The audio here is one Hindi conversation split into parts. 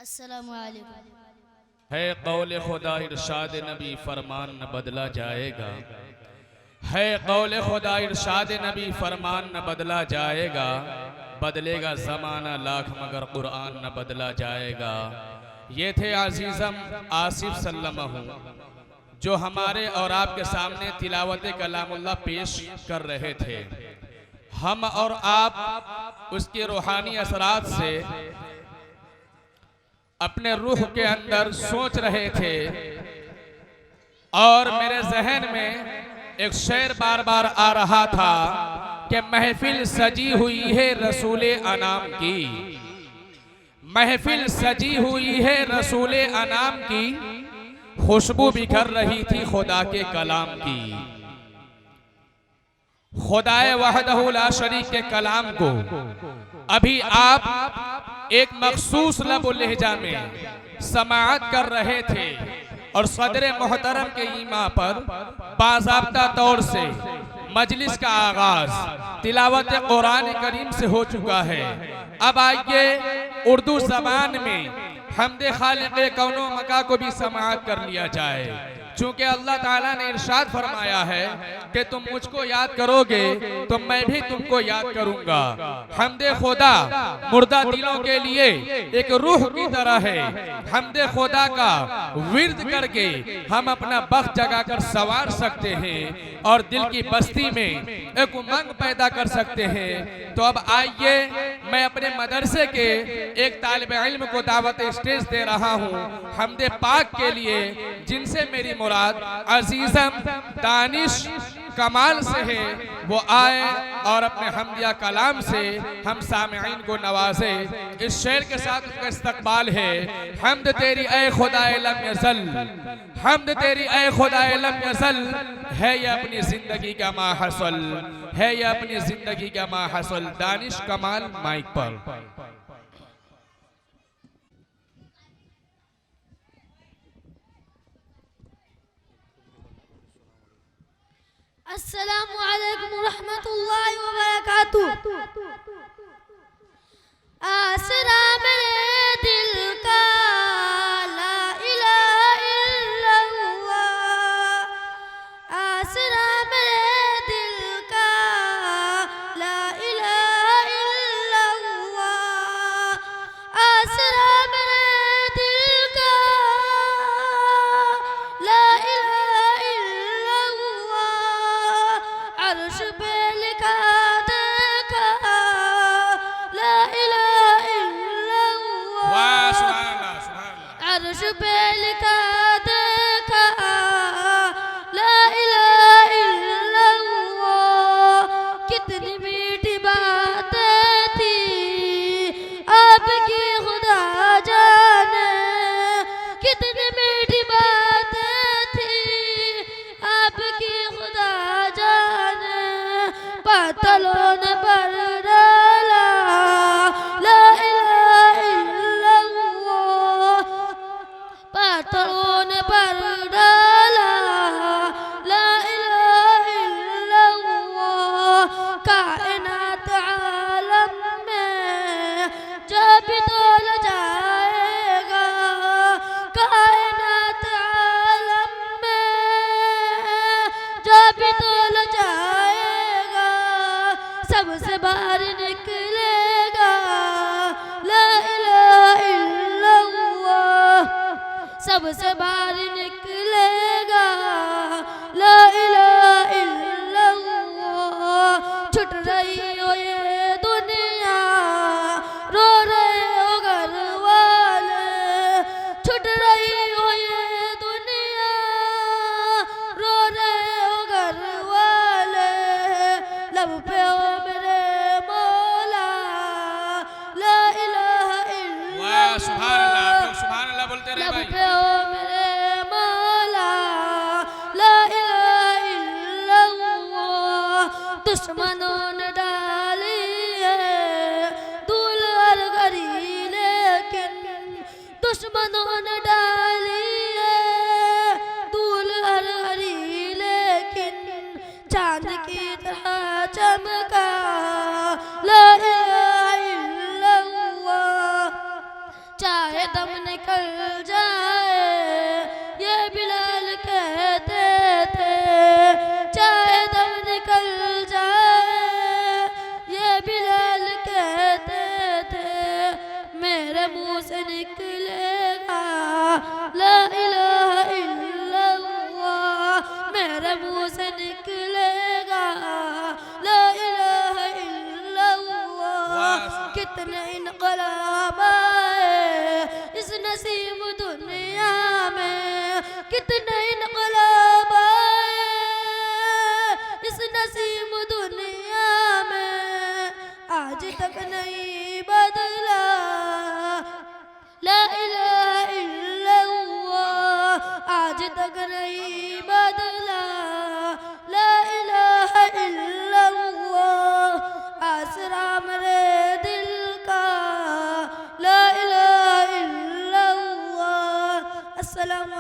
अस्सलामु अलैकुम। है कौल खुदा इरशाद नबी फरमान न बदला जाएगा। है कौल खुदा इरशाद नबी फरमान न बदला जाएगा। बदलेगा ज़माना लाख मगर कुरान न बदला जाएगा। ये थे अजीज़म आसिफ सल्लमहु जो हमारे और आपके सामने तिलावत कलामुल्लाह पेश कर रहे थे। हम और आप उसके रूहानी असरात से अपने रूह के अंदर सोच रहे थे और मेरे जहन में एक शेर बार बार आ रहा था कि महफिल सजी हुई है रसूले अनाम की। महफिल सजी हुई है रसूले अनाम की, खुशबू बिखर रही थी खुदा के कलाम की। खुदाए वहदहु ला शरीक के कलाम को अभी आप एक मखसूस लब लहजा में समाअत कर रहे थे और सदर मोहतरम के ईमा पर बाज़ाब्ता तौर से मजलिस का आगाज तिलावत कुरान करीम से हो चुका है। अब आइए उर्दू ज़बान में हमदे खालिक़े कौनो मका को भी समाअत कर लिया जाए। चूंकि अल्लाह ताला ने इरशाद फरमाया है कि तुम मुझको याद करोगे तो मैं भी तुमको याद करूंगा। हमदे खुदा मुर्दा दिलों के लिए एक रूह की तरह है। हमदे खुदा का विर्द करके हम अपना बख्त जगाकर सवार सकते हैं और दिल की बस्ती में एक उमंग पैदा कर सकते हैं। तो अब आइए मैं अपने मदरसे के एक तालिब इल्म को दावत स्टेज दे रहा हूँ हमदे पाक के लिए, जिनसे मेरी मुराद अजीजम दानिश कमाल से है। वो आए और अपने हमदिया कलाम से हम सामिईन को नवाजे। इस शेर के साथ उसका इस्तकबाल है। हमद तेरी ए खुदाए लम यज़ल, हमद तेरी ए खुदाए लम यज़ल, है ये अपनी जिंदगी का माहसल, है ये अपनी जिंदगी का माहसल। दानिश कमाल माइक पर। अस्सलामु अलैकुम रहमतुल्लाहि व बरकातुहू। आसरा मेरे दिल का ला इलाहा इल्लल्लाह, आसरा मेरे दिल का ला इलाहा इल्लल्लाह, आसरा मेरे दिल का ला इलाहा इल्लल्लाह। अर्श पे लिखा देखा ला इलाहा इल्लल्लाह, वाह सुभान अल्लाह, सुभान अल्लाह। अर्श पे लिखा देखा ला इलाहा इल्लल्लाह। कितनी मीठी बातें थी आपकी खुदा जाने, कितनी मीठी बातें थी आपकी खुदा जाने। बादलों ने पर डाला ला इलाहा इल्लल्लाह, बादलों ने पर डाला ला इलाहा इल्लल्लाह। कायनात आलम में जब तोल जाएगा, कायनात आलम में जब तोल जाएगा, सबसे बाहर निकलेगा ला इलाहा इल्लल्लाह, सबसे बाहर निकलेगा ला इलाहा इल्लल्लाह। छुट रही हो ये दुनिया, रो रहे हो घर वाले, छुट रही हो ये दुनिया, रो रहे हो घर वाले। लब पे हो मेरे मौला ला इलाहा वाह सुभान अल्लाह। आप इल्लल्लाह, लोग सुभान अल्लाह बोलते रहे लब भाई। पे हो मेरे से निकलेगा ला इलाहा इल्लल्लाह, मेरे मुंह से निकलेगा ला इलाहा इल्लल्लाह। कितने इनकलाब आए इस नसीब दुनिया में, कितने इनकलाब आए इस नसीब दुनिया में, आज तक नहीं बदला ला इलाहा इल्लल्लाह, आज तक नहीं बदला ला इलाहा इल्लल्लाह। आसरा मेरे दिल का ला इलाहा इल्लल्लाह। अस्सलामु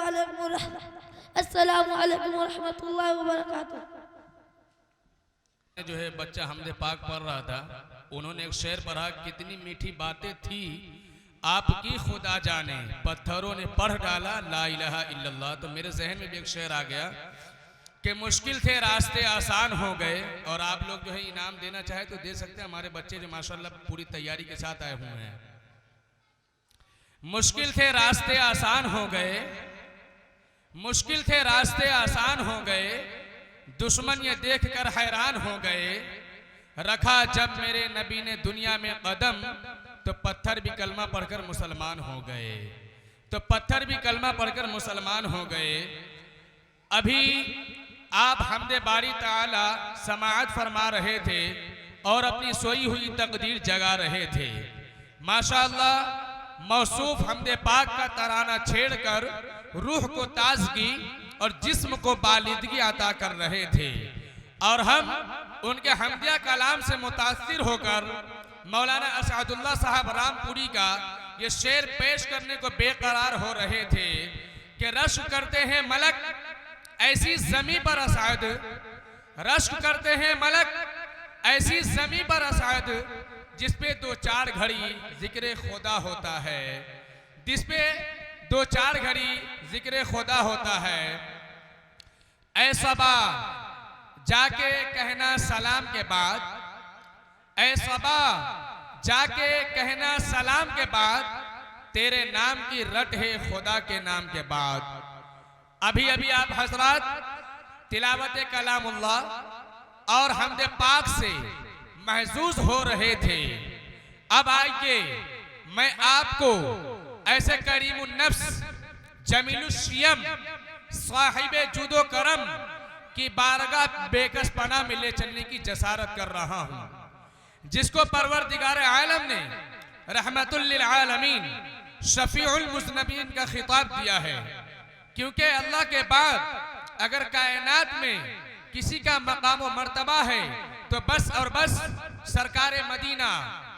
अलैकुम वरहमतुल्लाहि वबरकातुहू। जो है बच्चा हमदे पाक पढ़ रहा था, उन्होंने एक शेर पढ़ा, कितनी मीठी बातें थी आपकी खुदा जाने, पत्थरों ने पढ़ डाला ला इलाहा इल्लल्लाह। तो मेरे जहन में भी एक शेर आ गया कि मुश्किल थे रास्ते आसान हो गए। और आप लोग जो है इनाम देना चाहे तो दे सकते हैं, हमारे बच्चे जो माशाल्लाह पूरी तैयारी के साथ आए हुए हैं। मुश्किल थे रास्ते आसान हो गए, मुश्किल थे रास्ते आसान हो गए, दुश्मन ये देखकर हैरान हो गए। रखा जब मेरे नबी ने दुनिया में कदम, तो पत्थर भी कलमा पढ़कर मुसलमान हो गए, तो पत्थर भी कलमा पढ़कर मुसलमान हो गए। अभी आप हमदे बारी ताला समाअत फरमा रहे थे और अपनी सोई हुई तकदीर जगा रहे थे। माशाअल्लाह मौसूफ हमदे पाक का तराना छेड़कर रूह को ताजगी और जिस्म को बालिदगी अता कर रहे थे। और हम उनके हमदिया कलाम से मुतासिर होकर मौलाना असअदुल्लाह साहब रामपुरी का ये शेर पेश करने को बेकरार हो रहे थे कि रश्क करते हैं मलक ऐसी ज़मीं पर असअद, रश्क करते हैं मलक ऐसी ज़मीं पर असअद, जिस पे दो चार घड़ी जिक्र खुदा होता है, जिस पे दो चार घड़ी जिक्र खुदा होता है। ऐ सबा जाके कहना सलाम के बाद, ऐ सबा जाके कहना सलाम के बाद, तेरे नाम की रट है खुदा के नाम के बाद। अभी अभी आप हजरात तिलावत कलामुल्लाह और हमदे पाक से महजूज हो रहे थे। अब आइए मैं आपको ऐसे करीमुन नफ्स जमीलुश्शियम साहिबे जुदो करम की बारगाह बेकस पना में ले चलने की जसारत कर रहा हूं, जिसको परवरदिगार आलम ने रहमतुल लिल आलमीन शफीउल मुज़नबीन का खिताब दिया है। क्योंकि अल्लाह के बाद अगर कायनात में किसी का मकाम व मर्तबा है तो बस और बस सरकार मदीना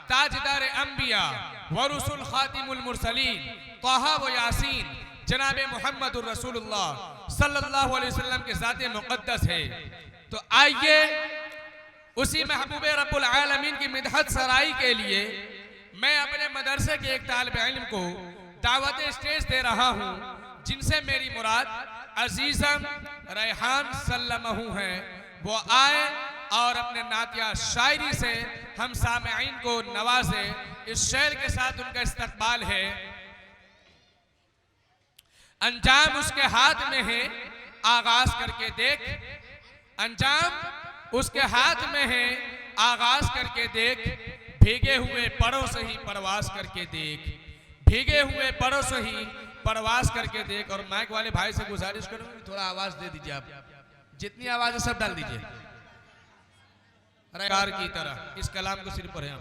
ताजदार अंबिया व रसूल खातिमुल मुरसलीन ताहा व यासीन जनाब मुहम्मदुर रसूलुल्लाह सल्लल्लाहु अलैहि वसल्लम के ज़ात मुक़द्दस है। तो आइए उसी महबूबे रब्बुल आलमीन की मिदहत सराई के लिए मैं अपने मदरसे के एक तालिब इल्म को दावत स्टेज दे रहा हूँ, जिनसे मेरी मुराद अजीज़म रेहान सल्लमहू हैं। वो आए और अपने नातिया शायरी से हम सामईन को नवाजे। इस शेर के साथ उनका इस्तकबाल है। अंजाम उसके हाथ में है आगाज करके देख, अंजाम उसके हाथ में है आगाज करके देख, भीगे हुए परों से ही परवास करके देख, भीगे हुए परों से ही परवास करके देख। और माइक वाले भाई से गुजारिश करूंगी थोड़ा आवाज दे दीजिए, आप जितनी आवाज है सब डाल दीजिए कार की तरह। इस कलाम को सिर पर है।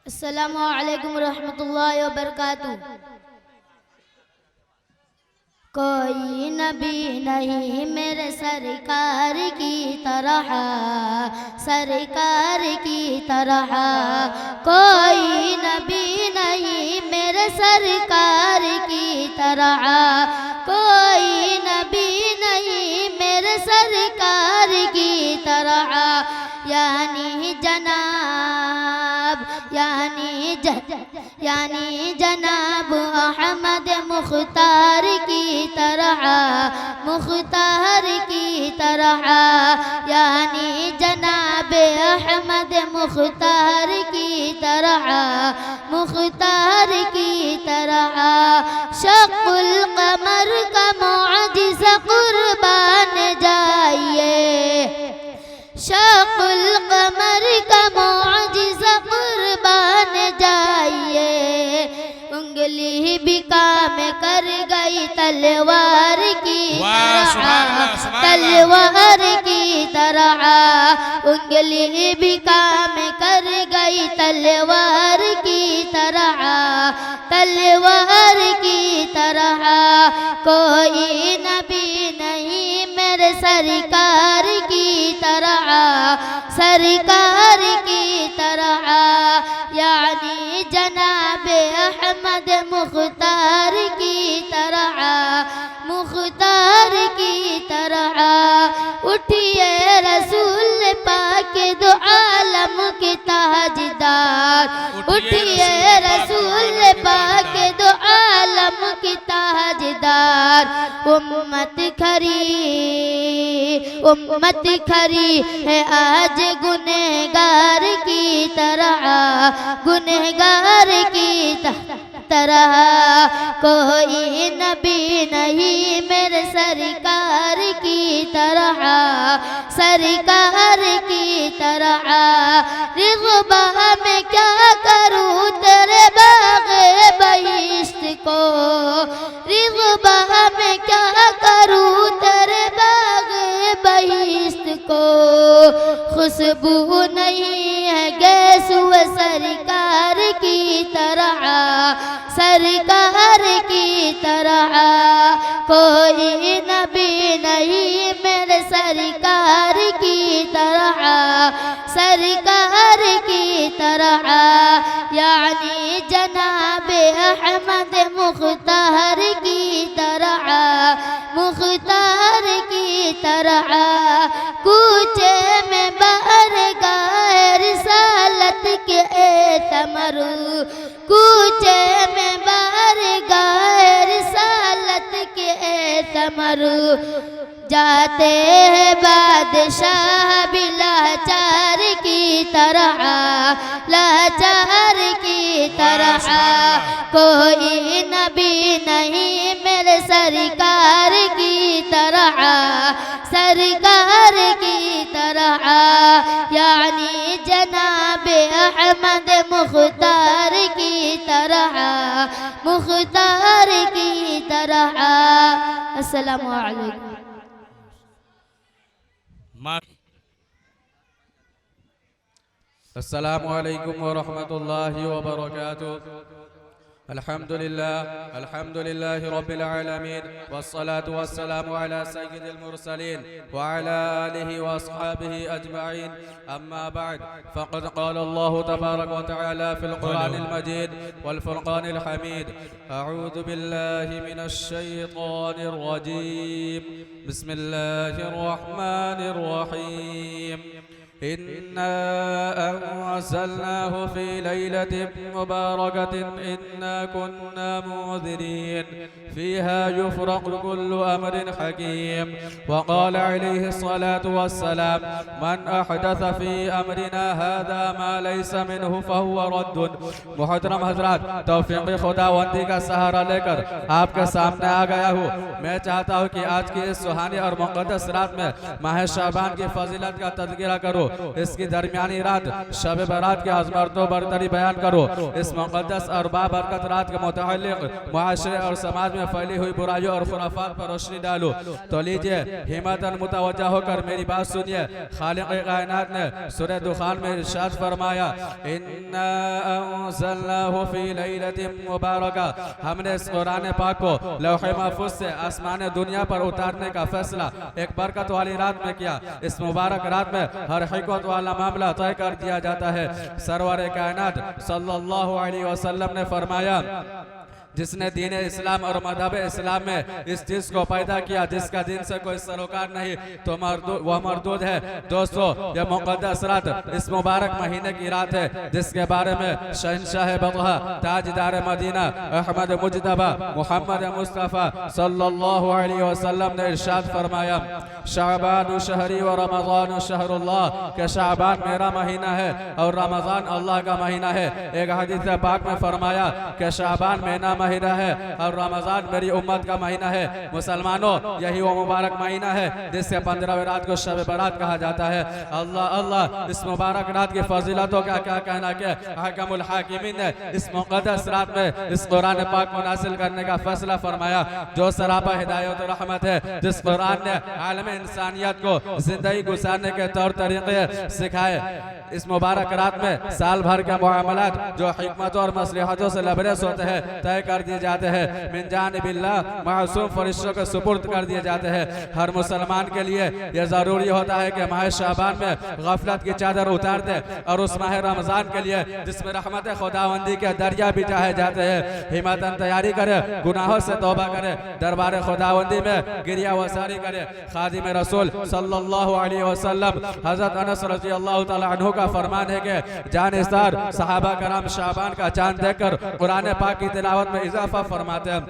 अस्सलामु अलैकुम रहमतुल्लाहि व बरकातुहू। कोई नबी नहीं मेरे सरकार की तरह, सरकार की तरह कोई नबी नहीं मेरे सरकार की तरह, कोई नबी नहीं मेरे सरकार की तरह। यानी जनाब यानी जनाब अहमद मुख्तार की तरह, मुख्तार की तरह। यानी जनाब अहमद मुख्तार की तरह, मुख्तार की तरह शक्ल कमर का मुआजिज़ा कुर्बान जाइए, शक्ल कमर का मुआजिज़ा कुर्बान जाइए। उंगली भी काम कर गई तलवार की तरह, तलवार की तरह। उंगली भी काम कर गई तलवार की तरह, तलवार की तरह। कोई नबी नहीं मेरे सरकार की तरह, सरकार की तरह। यानी जनाबे अहमद मुख्तार की तरह, मुख्तार की तरह। उठिए रसूल पाक दो आलम के ताजदार, उठिए रसूल पाक दो आलम के ताजदार। उम्मत खरी है आज गुनहगार की तरह, गुनहगार की तरह। कोई नबी नहीं मेरे सरकार की तरह, सरकार की तरह। रिग़बा में क्या करूँ तेरे बाग़े बहिश्त को, रिग़बा में क्या करूँ तेरे बाग़े बहिश्त को। खुशबू नहीं है गैसुव सरकार की तरह, सरकार की तरह। कोई नबी नहीं मेरे सरकार की तरह, सरकार की तरह। यानी जनाबे अहमद मुख्तार की तरह, मुख्तार की तरह। कूचे में बाहर गाए रिसालत के एतमर, कूचे में बाहर गाए रिसालत के एतमर। जाते हैं बादशाह भी लाचार की तरह, लाचार की तरह। कोई नबी नहीं मेरे सरकार की तरह, सरकार की तरह। यानी जनाबे अहमद मुख्तार की तरह, मुख्तार की तरह। अस्सलामु अलैकुम। अस्सलामु अलैकुम व रहमतुल्लाहि व बरकातुहू। अल्हम्दुलिल्लाहि रब्बिल आलमीन वस्सलातु वस्सलामु अला सय्यिदिल मुरसलीन व अला आलिहि व अस्हाबिहि अजमईन। अम्मा बाद फ़क़द क़ाल अल्लाहु तबारक व तआला फ़िल क़ुरआनिल मजीद वल फ़ुरक़ानिल हमीद। अऊज़ु बिल्लाहि मिनश शैतानिर रजीम। बिस्मिल्लाहिर रहमानिर रहीम। इन्ना अंज़लनाहु फ़ी लैलतिन मुबारकतिन इन्ना कुन्ना मुंज़िरीन फ़ीहा युफ़रक़ु कुल्लु अमरिन हकीम। वक़ाल अलैहि स्सलातु वस्सलाम मन अहदथ फ़ी अमरिना हाज़ा मा लैसा मिन्हु फ़हुवा रद्दुन। मुहतरम हज़रात, तौफ़ीक़ खुदावंदी का सहारा लेकर आपके सामने आ गया हूँ। मैं चाहता हूँ कि आज की इस सुहानी और मुक़द्दस रात में माह शाबान की फजीलत का तज़किरा करो। इसकी दरमियानी रात शब बारात के अज़मतों बरतरी बयान करो। इस मुक़द्दस और बाबरकत रात के मुताल्लिक़ मुआशरे और समाज में फैली हुई बुराइयों और खुराफात पर रोशनी डालो। तो लीजिए हिम्मतन मुतवज्जा होकर मेरी बात सुनिए। खालिक़ कायनात ने सूरह दुखान में इरशाद फरमाया, इन्ना अंज़लनाहु फ़ी लैलतिन मुबारका। हमने इस कुरान पाक को लौह महफूज से आसमान दुनिया पर उतारने का फैसला एक बरकत वाली रात में किया। इस मुबारक रात में हर हिकमत वाला मामला तय कर दिया जाता है। सरवर कायनात सल्लल्लाहु अलैहि वसल्लम ने फरमाया, जिसने दीन इस्लाम और मज़हब इस्लाम में इस चीज़ को पैदा किया जिसका दिन से कोई सरोकार नहीं तो वह मरदूद है। दोस्तों, यह मुक़द्दस रात इस मुबारक महीने की रात है जिसके बारे में शहंशाह बतहा ताजदार मदीना अहमद मुजतबा मोहम्मद मुस्तफ़ा सल्लल्लाहु अलैहि वसल्लम ने इरशाद फरमाया, शाबान शहरी व रमज़ान शहरुल्लाह, के शाबान मेरा महीना है और रमज़ान अल्लाह का महीना है। एक हदीस पाक में फरमाया कि शाबान मेरा महीना है और रमज़ान मेरी उम्मत का महीना है। मुसलमानों, यही वो मुबारक महीना है जिससे 15वीं रात को शब बारात कहा जाता है। अल्लाह अल्लाह, इस मुबारक रात की फजीलतों का क्या कहना कि हकमुल हाकिमीन ने इस मुक़द्दस रात में इस कुरान पाक को नासिल करने का फैसला फरमाया जो सरापा हिदायत और रहमत है, जिस कुरान ने आलम इंसानियत को जिंदगी गुजारने के तौर तरीके सिखाए। इस मुबारक रात में साल भर के मामलात जो हिकमतों और मसलहतों से लबरेज होते हैं तय कर दिए जाते हैं, मिन जानिबिल्लाह मासूम फरिश्तों के सुपुर्द कर दिए जाते हैं। हर मुसलमान के लिए यह ज़रूरी होता है कि माह शाबान में गफलत की चादर उतार दे और उस माह रमज़ान के लिए जिसमें रहमत खुदावंदी के दरिया भी चाहे जाते हैं हिम्मतन तैयारी करे, गुनाहों से तौबा करे, दरबार खुदावंदी में गिरिया वसारी करे। खादिम रसूल सल्लल्लाहु अलैहि वसल्लम हज़रत अनस रज़ियल्लाहु तआला अन्हु का फरमान है कि जानिसार सहाबा कराम शाबान का चांद देखकर कुरान पाक की तिलावत में इजाफा फरमाते हैं,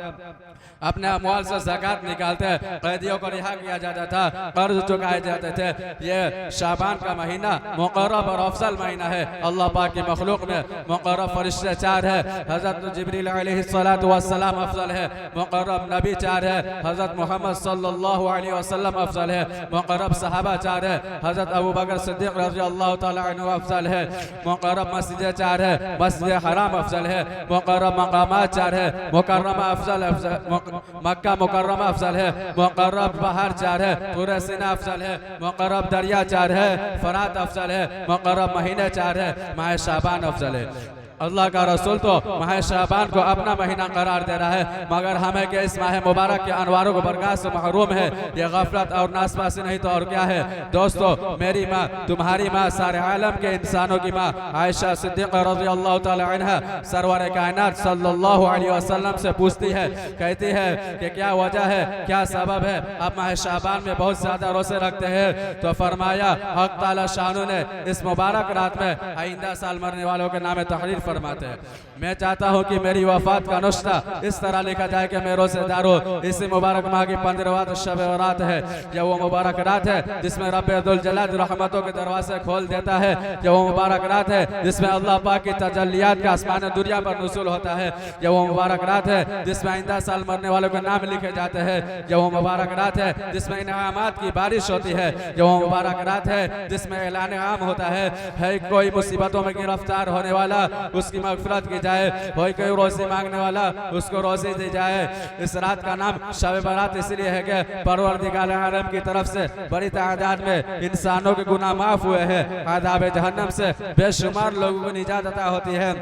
अपने अमवाल से ज़कात निकालते हैं, कैदियों को रिहा किया जाता था, कर्ज चुकाए जाते थे। ये शाबान का महीना मुक़र्रब और अफजल महीना है। अल्लाह पाक की मखलूक में मुक़र्रब फरिश्ते 4 है, हज़रत जिब्रील अलैहिस्सलातु वस्सलाम अफजल है, मुक़र्रब नबी 4 है, हज़रत मोहम्मद सल्लल्लाहु अलैहि वसल्लम अफजल है, मुक़र्रब सहाबा 4 है, हज़रत अबू बकर सिद्दीक़ रज़ियल्लाहु तआला अन्हु अफजल है, मुक़र्रब मस्जिद 4 है, मस्जिद हराम अफजल है, मुक़र्रब मकामात 4 है, मुकर्रमा अफजल मक्का मुकर्रमा अफजल है, मुकर्रब बहार 4 है, पूरे सीना अफजल है, मुकर्रब दरिया 4 है, फरात अफजल है, मुकर्रब महीने 4 है, माह शाबान अफजल है। अल्लाह का रसूल तो माह शाबान को अपना महीना करार दे रहा है, मगर हमें के इस माह मुबारक के अनवारों को बरकत से महरूम है। ये गफलत और नासपासी नहीं तो और क्या है। दोस्तों, मेरी माँ, तुम्हारी माँ, सारे आलम के इंसानों की माँ आयशा सिद्दीक़ा रज़ियल्लाहु तआला अन्हा सरवर कायनात सल्लल्लाहु अलैहि वसल्लम से पूछती है, कहती है कि क्या वजह है, क्या सबब है आप माह शाबान में बहुत ज़्यादा रोज़े रखते हैं। तो फरमाया, हक़ ताला शानू ने इस मुबारक रात में आइंदा साल मरने वालों के नाम तहरीर फरमाते हैं। मैं चाहता हूं कि मेरी वफात का नुस्खा इस तरह लिखा जाए कि मैं रोज़ेदार हूं। इसी मुबारक माह की 15वीं शब रात है, यह वो मुबारक रात है जिसमें रब अज़्ज़ल जलाल रहमतों के दरवाजे खोल देता है। यह वो मुबारक रात है जिसमें अल्लाह पाक की तजल्लियात का आसमान दुनिया पर नुज़ूल होता है। यह वो मुबारक रात है जिसमें आइंदा साल मरने वालों के नाम लिखे जाते हैं। यह वो मुबारक रात है जिसमें इनामात की बारिश होती है। यह वो मुबारक रात है जिसमें ऐलान आम होता है कोई मुसीबतों में गिरफ्तार होने वाला उसकी मग़फ़िरत की जाए, कोई रोज़ी मांगने वाला उसको रोज़ी दी जाए। इस रात का नाम शब बारात इसलिए है कि परवरदिगार आलम की तरफ से बड़ी तादाद में इंसानों के गुनाह माफ हुए हैं, आज़ाब जहन्नम से बेशुमार लोगों को निजात अता होती है।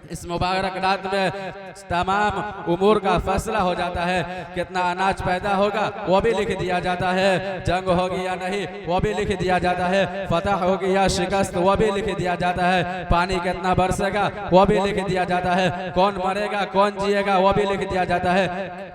इस मुबारक रात में तमाम उमूर का फैसला हो जाता है। कितना अनाज पैदा होगा वो भी लिख दिया जाता है, जंग होगी या नहीं वो भी लिख दिया जाता है, फतह होगी या शिकस्त वो भी लिख दिया जाता है, पानी कितना बरसेगा वो भी लिख दिया जाता है, कौन मरेगा कौन जिएगा वो भी लिख दिया जाता है,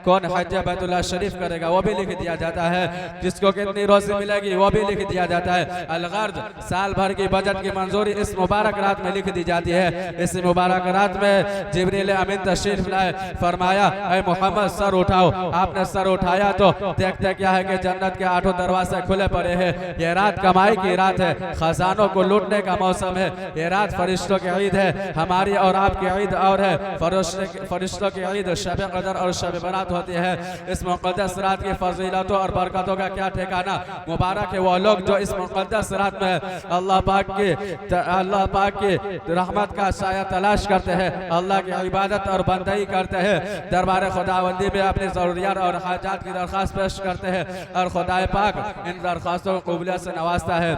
कौन हज बैतुल्लाह शरीफ करेगा वो भी लिख दिया जाता है, जिसको कितनी रोज़ी मिलेगी वो भी लिख दिया जाता है। अलगर्ज साल भर की बजट की मंजूरी इस मुबारक रात में लिख दी जाती है। इस मुबारक रात में जिब्रील अमीन तशरीफ लाए, फरमाया, ऐ मोहम्मद सर उठाओ। आपने सर उठाया तो देखते क्या है कि जन्नत के 8 दरवाजे खुले पड़े हैं। ये रात कमाई की रात है, खजानों को लूटने का मौसम है। ये रात फरिश्तों की ईद है, हमारी और आपकी ईद और है। फरिश्तों की ईद शब कदर और शब बारात होती है। इस मुक़द्दस रात की फजीलतों और बरकतों का क्या ठिकाना। मुबारक है वो लोग जो इस मुक़द्दस रात में अल्लाह पाक की रहमत का साया तलाश करते हैं, अल्लाह की इबादत और बंदगी करते हैं, दरबार खुदावंदी में अपनी ज़रूरियात और हाजात की दरख्वास्त पेश करते हैं और खुदा पाक इन दरख्वास्तों को कबूलियत से नवाजता है।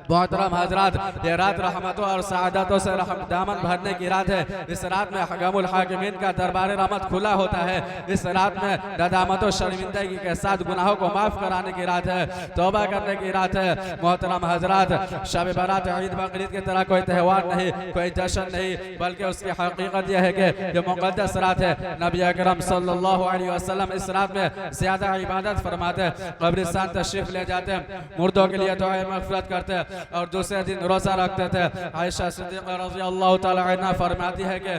मोहतरम हजरात, ये रात रहमतों और सआदतों से दामन भरने की रात है। इस रात में हकामुल हाकिमीन का दरबार रहमत खुला होता है। इस रात में नदामत और शर्मिंदगी के साथ गुनाहों को माफ कराने की रात है, तौबा करने की रात है। मोहतरम हजरात, शब बारात ईद बकरीद की तरह कोई त्यौहार नहीं, कोई जश्न नहीं, बल्कि उसकी हकीकत यह है कि ये मुक़द्दस रात है। नबी अकरम सल्लल्लाहु अलैहि वसल्लम इस रात में ज़्यादा इबादत फरमाते, कब्रिस्तान तशरीफ ले जाते, मुर्दों के लिए दुआ मग़फ़िरत करते और दूसरे दिन रोज़ा रखते थे। आयशा सिद्दीक़ा रज़ियल्लाहु ताला अन्हा फरमाती है कि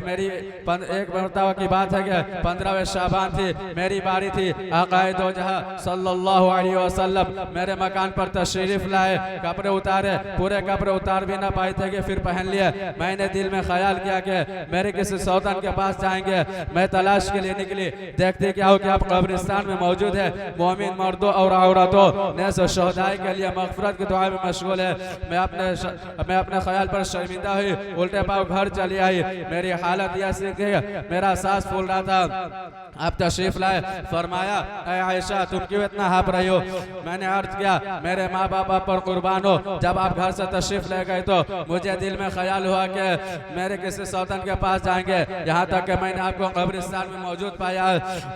मेरी एक मरतबा की बात है कि 15वें शाबान थी, मेरी बारी थी। आक़ाए दो जहां सल्लल्लाहु अलैहि वसल्लम मेरे मकान पर तशरीफ लाए, कपड़े उतारे, पूरे कपड़े उतार भी ना पाए थे कि फिर पहन लिए। मैंने दिल में ख्याल किया कि मेरे किसी सौतन के पास जाएंगे। मैं तलाश के लिए निकली, देखते क्या हो कि आप कब्रिस्तान में मौजूद है। मोमिन मर्दों और औरतों ने शहदाई के लिए मग़फ़िरत की दुआ में मशगूल है। मैं अपने ख्याल पर शर्मिंदा हुई, उल्टे पाँव घर चली आई। मेरी हालत यह सी कि मेरा सांस फूल रहा था। आप तशरीफ लाए, फरमाया ऐ आयशा तुम क्यों इतना हाँप रही हो? मैंने अर्ज किया मेरे माँ बाप पर कुर्बान हो, जब आप घर से तशरीफ ले गए तो मुझे दिल में ख्याल हुआ कि मेरे किसी सौतन के पास जाएंगे, यहाँ तक कि मैंने आपको कब्रिस्तान में मौजूद पाया।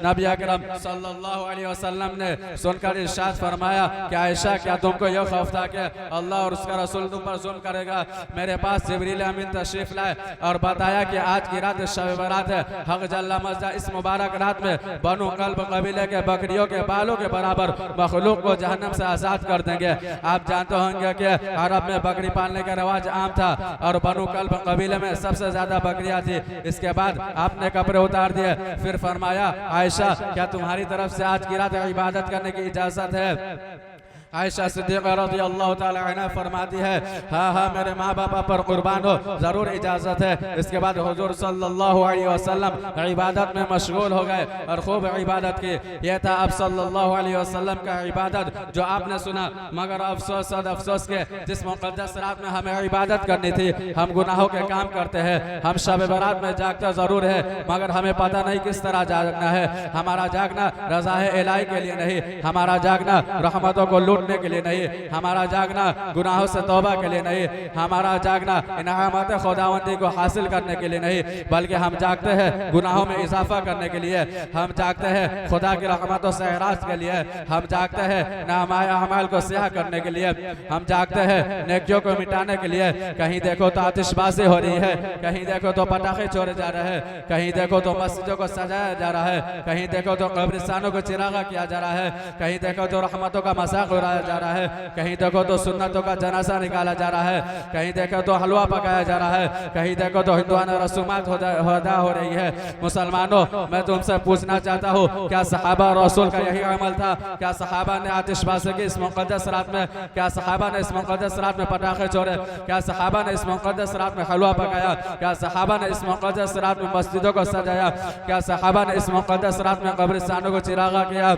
नबी अकरम सल्लल्लाहु अलैहि वसल्लम ने सुनकर इरशाद फरमाया कि आयशा क्या तुमको यह खौफ था कि अल्लाह और उसका रसूल तुम पर जुल्म करेगा? मेरे पास जिब्रील अमीन तशरीफ लाए और बताया कि आज की रात शब बारात है। हक जल्ला मज़दा इस मुबारक रात में बनु कल्ब कबीले के बकरियों के बालों के बराबर मखलूक को जहन्नम से आज़ाद कर देंगे। आप जानते होंगे कि अरब में बकरी पालने का रवाज आम था और बनु कल्ब कबीले में सबसे ज्यादा बकरियां थी। इसके बाद आपने कपड़े उतार दिए, फिर फरमाया आयशा क्या तुम्हारी तरफ से आज की रात इबादत करने की इजाजत है? आयशा सिद्दीक़ा रज़ियल्लाहु ताला अन्हा फरमाती है हाँ हाँ मेरे माँ बाप पर कुर्बान हो, ज़रूर इजाज़त है। इसके बाद हुज़ूर सल्लल्लाहु अलैहि वसल्लम इबादत में मशगूल हो गए और खूब इबादत की। यह था अब सल्लल्लाहु अलैहि वसल्लम का इबादत जो आपने सुना। मगर अफसोस और अफसोस के जिस मुक़द्दस रात में हमें इबादत करनी थी, हम गुनाहों के काम करते हैं। हम शब बारात में जागते ज़रूर है, मगर हमें पता नहीं किस तरह जागना है। हमारा जागना रज़ाए इलाही के लिए नहीं, हमारा जागना रहमतों को लूटने के लिए नहीं, हमारा जागना गुनाहों से तौबा के लिए नहीं, हमारा जागना इनामत खुदावंदी को हासिल करने के लिए नहीं, बल्कि हम जागते हैं गुनाहों में इजाफा करने के लिए। हम जागते हैं खुदा की रहमतों से एराज के लिए। हम जागते हैं नामाए अमाल को स्याह करने के लिए। हम जागते हैं नेकियों को मिटाने के लिए। कहीं देखो तो आतिशबाजी हो रही है, कहीं देखो तो पटाखे छोड़े जा रहे हैं, कहीं देखो तो मस्जिदों को सजाया जा रहा है, कहीं देखो तो कब्रिस्तानों को चिरागा किया जा रहा है, कहीं देखो तो रहमतों का मजाक उड़ाया जा रहा है, कहीं देखो तो सुन्नतों का जनाजा निकाला जा रहा है, कहीं देखो तो हलवा पकाया जा रहा है, कहीं देखो तो हिंदुआना रसूमात अदा हो रही है। मुसलमानों मैं तुमसे पूछना चाहता हूँ, क्या सहाबा रसूल का यही अमल था? क्या सहाबा ने आतिशबाजी की इस मुक़द्दस रात में? क्या सहाबा ने इस मुक़द्दस रात में पटाखे छोड़े? क्या सहाबा ने इस मुक़द्दस रात में हलवा पकाया? क्या सहाबा ने इस मुक़द्दस रात में मस्जिदों को सजाया? क्या सहाबा ने इस मुक़द्दस रात में कब्रिस्तानों को चिरागा किया?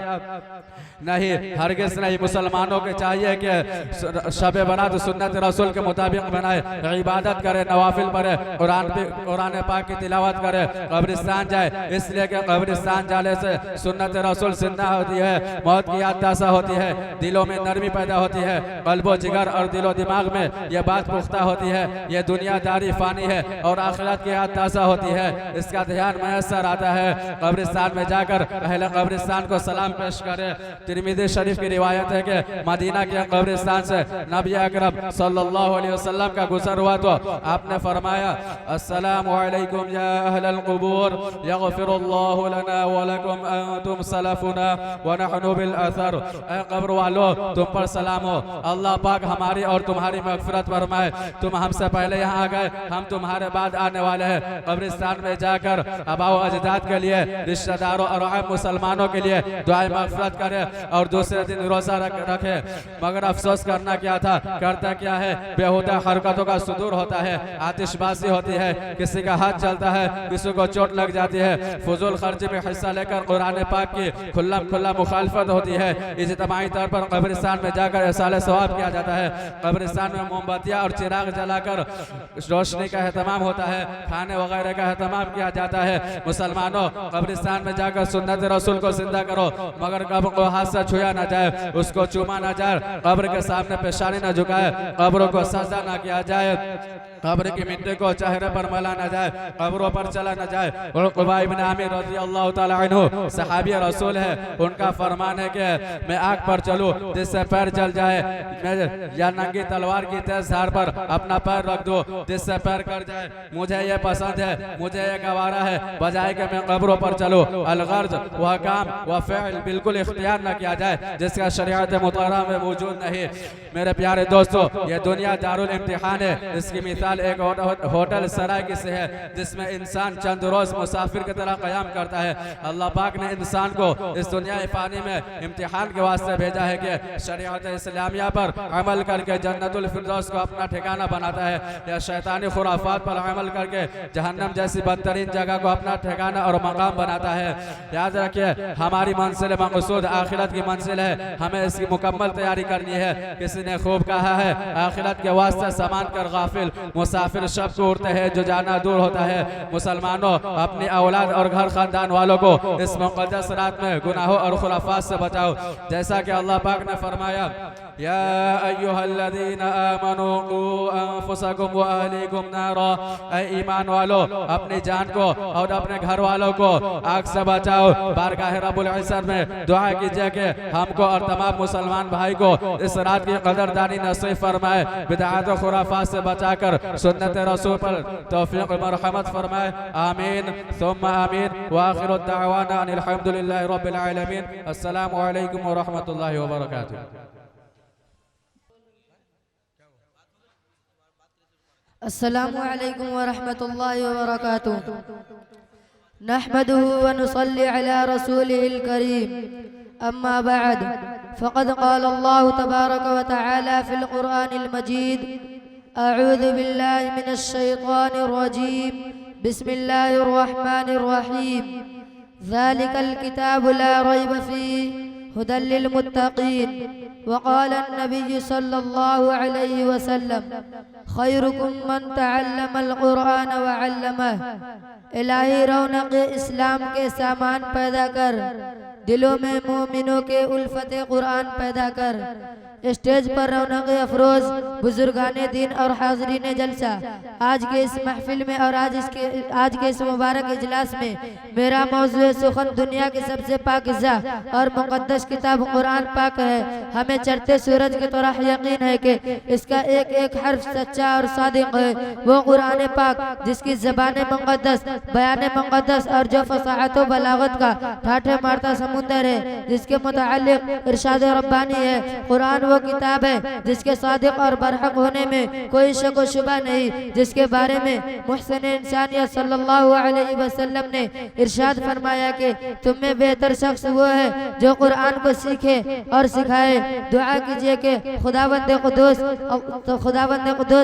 नहीं, हरगिज़ नहीं। मुसलमानों के चाहिए कि शब बारात सुन्नत रसूल के मुताबिक बनाए, इबादत करे, नवाफिल पढ़े, कुरान पाक की तिलावत करे, कब्रिस्तान जाए। इसलिए कि कब्रिस्तान जाने से सुन्नत रसूल जिंदा होती है, मौत की याद ताज़ा होती है, दिलों में नरमी पैदा होती है, कल्बो जिगर और दिलो दिमाग में ये बात पुख्ता होती है ये दुनियादारी फ़ानी है और आखिरत की याद ताज़ा होती है। इसका ध्यान मैसर आता है। कब्रिस्तान में जाकर अहले कब्रिस्तान को सलाम पेश करे। तिरमिज़ी शरीफ की रिवायत है कि मदीना के कब्रिस्तान से नबी अकरम सल्लल्लाहु अलैहि वसल्लम का गुज़र हुआ तो आपने फरमाया अस्सलामु अलैकुम या अहलल क़ुबूर यग़फ़िरुल्लाहु लना व लकुम अंतुम सलफ़ुना व नहनु बिल अथर। ऐ कब्र वालों तुम पर सलाम हो, अल्लाह पाक हमारी और तुम्हारी मग़फ़िरत फरमाए। तुम हमसे पहले यहाँ आ गए, हम तुम्हारे बाद आने वाले हैं। कब्रिस्तान में जाकर आबाओ अजदाद के लिए, रिश्तेदारों और आम मुसलमानों के लिए दुआए मग़फ़िरत करे और दूसरे दिन रोज़ा रखे। मगर अफसोस करना क्या था, करता क्या है, बेहुदा हरकतों का सुदूर होता है, आतिशबाजी होती है, किसी का हाथ चलता है, किसी को चोट लग जाती है, फजूल खर्ची में हिस्सा लेकर कुरान पाक की खुल्ला मुखालफत होती है। इज्तिमाई तौर पर कब्रिस्तान में जाकर इसाले सवाब किया जाता है। कब्रिस्तान में मोमबत्तियाँ और चिराग जलाकर रोशनी का एहतमाम होता है, खाने वगैरह का एहतमाम किया जाता है। मुसलमानों कब्रिस्तान में जाकर सुन्नत रसूल को जिंदा करो, मगर कब्र को हाथ से छुआ न जाए, उसको चूमा न जाए, कब्र के सामने पेशानी न झुकाए, कब्रों को सजदा न किया जाए, कब्र की मिट्टी को चेहरे पर मला न जाए, कब्रों पर चला न जाए। उक़बा इब्न आमिर रज़ियल्लाहु ताला अन्हु सहाबी रसूल है, उनका फरमान है कि मैं आग पर चलूं जिससे पैर जल जाए, या नंगी तलवार की तेज धार पर अपना पैर रख दो जिससे पैर कट जाए। मुझे ये पसंद है, मुझे ये गवारा है, बजाय कि मैं कब्रों पर चलूं। अलगर्ज वह काम वह फ़िल बिल्कुल इख्तियार न किया जाए जिसका शरीयत मुतहरा में मौजूद नहीं। मेरे प्यारे दोस्तों, ये दुनिया दारुल इम्तिहान है। इसकी मिसाल एक होटल सराय की से है जिसमें इंसान चंद रोज मुसाफिर की तरह क़याम करता है। अल्लाह पाक ने इंसान को इस दुनिया पानी में इम्तिहान के वास्ते भेजा है कि शरीयत इस्लामिया पर अमल करके जन्नतुल फिरदौस को अपना ठिकाना बनाता है, या शैतानी खुराफात पर अमल करके जहन्नम जैसी बदतरीन जगह को अपना ठिकाना और मकाम बनाता है। याद रखिए, हमारी मंजिल मकसूद आखिरत की मंजिल है, हमें इसकी मुकम्मल तैयारी करनी है। किसी ने खूब कहा है, आखिरत के वास्ते सामान कर गाफिल मुसाफिर शब को उड़ते हैं जो जाना दूर होता है। मुसलमानों, अपनी औलाद और घर खानदान वालों को इस मुक़द्दस रात में गुनाहों और खुराफात से बचाओ। जैसा कि अल्लाह पाक ने फरमाया, या अय्युहल्लज़ीना आमनू क़ू अनफुसकुम व अहलीकुम नारा, ऐ ईमान वालों, अपनी जान को और अपने घर वालों को आग से बचाओ। बारगाह रब्बुल इज़्ज़त में दुआ कीजिए कि हमको और तमाम मुसलमान भाई को इस रात की कदरदानी नसीब फरमाए, बिदअत और खुराफात से बचाकर सुन्नत रसूल पर तौफीक मरहमत फरमाए। आमीन सुम्मा आमीन। व आखिरु दावाना अनिल हम्दुलिल्लाहि रब्बिल आलमीन। अस्सलामु अलैकुम व रहमतुल्लाहि व बरकातुहू। अस्सलामु अलैकुम व रहमतुल्लाहि व बरकातुहू। नहमदुहु व नुसल्ली अला रसूलिहिल करीम। अम्मा बअद, फ़क़द क़ाल अल्लाहु तबारक व तआला फ़िल क़ुरआनिल मजीद, अऊज़ु बिल्लाहि मिनश शैतानिर रजीम, बिस्मिल्लाहिर रहमानिर रहीम। ज़ालिकल किताबु ला रैब फ़ीहि हुदल लिल मुत्तक़ीन। वक़ाल अन्नबिय्यु सल्लल्लाहु अलैहि वसल्लम, खैरुकुम मन तअल्लमल क़ुरआन व अल्लमह। इलाही रौनक़ इस्लाम के सामान पैदा कर, दिलों में मोमिनों के उल्फत कुरान पैदा कर। स्टेज पर रौनक अफरोज बुजुर्गाने दिन और हाज़रीन जलसा, आज के इस महफिल में और आज के इस मुबारक इजलास में मेरा मौज़ू सुखन दुनिया की सबसे पाकिज़ा और मुक़द्दस किताब कुरान पाक है। हमें चढ़ते सूरज की तरह यकीन है कि इसका एक एक हर्फ सच्चा और सादिक है। वो कुरान पाक जिसकी ज़बान मुक़द्दस, बयान मुक़द्दस और जो फसाहत व बलागत का ठाठे मारता समुंदर है, जिसके मुताल्लिक़ इरशाद रब्बानी है। कुरान वो किताब है जिसके सादिक और बरहक होने में कोई शक व शुबा नहीं, जिसके बारे में मुहसिन इंसानियत सल्लल्लाहु अलैहि वसल्लम ने इरशाद फरमाया कि तुम में बेहतर शख्स वो है जो कुरान को सीखे और सिखाए। दुआ कीजिए कि खुदावंद क़ुद्दूस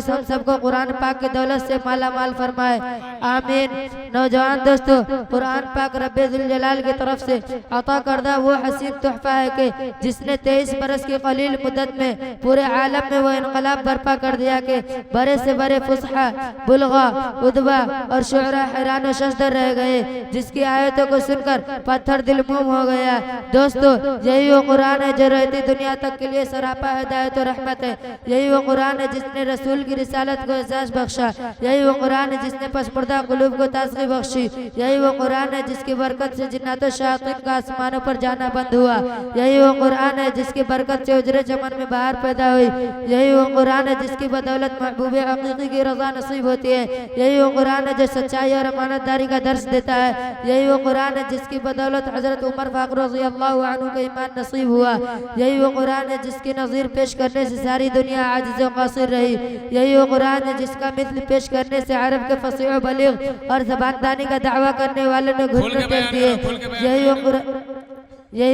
हम सबको कुरान पाक की दौलत से माला माल फरमाए, आमीन। नौजवान दोस्तों, कुरान पाक रब्बे ज़ुल जलाल की तरफ से अता करदा वो हसीन तोहफा है कि जिसने 23 बरस की कलील मुद्दत में पूरे आलम में वो इनकलाब बर्पा कर दिया कि बड़े से बड़े फुसहा, बुलगा, उदबा और शुअरा हैरान व शशदर रह गए, जिसकी आयतों को सुनकर पत्थर दिल मुम हो गया। दोस्तों, यही वो कुरान है जो रहती दुनिया तक के लिए सरापा हिदायत और रहमत है। यही वो कुरान है जिसने रसूल की रिसालत को एजाज़ बख्शा। यही वो कुरान है जिसने पसमुर्दा कुलूब को ताज़गी बख्शी। यही वो कुरान है जिसकी बरकत से जिन्नात व शायातीन का आसमानों पर जाना बंद हुआ। यही वो कुरान है जिसकी बरकत से उजरे चमन में बाहर पैदा हुई। यही वो कुरान है जिसकी बदौलत महबूब हकीकी की रज़ा नसीब होती है। यही वो कुरान है जो सच्चाई और अमानतदारी का दर्स देता है। यही वो कुरान है जिसकी बदौलत हज़रत उमर फारूक रज़ियल्लाहु अन्हु को ईमान नसीब हुआ। यही वो कुरान है जिसकी नज़ीर पेश करने से सारी दुनिया आजिज़ व क़ासिर रही। यही वो कुरान है जिसका मिस्ल पेश करने से अरब के फसीह व बलीग और ज़बानदानी का दावा करने वालों ने घुटने टेक दिए। यही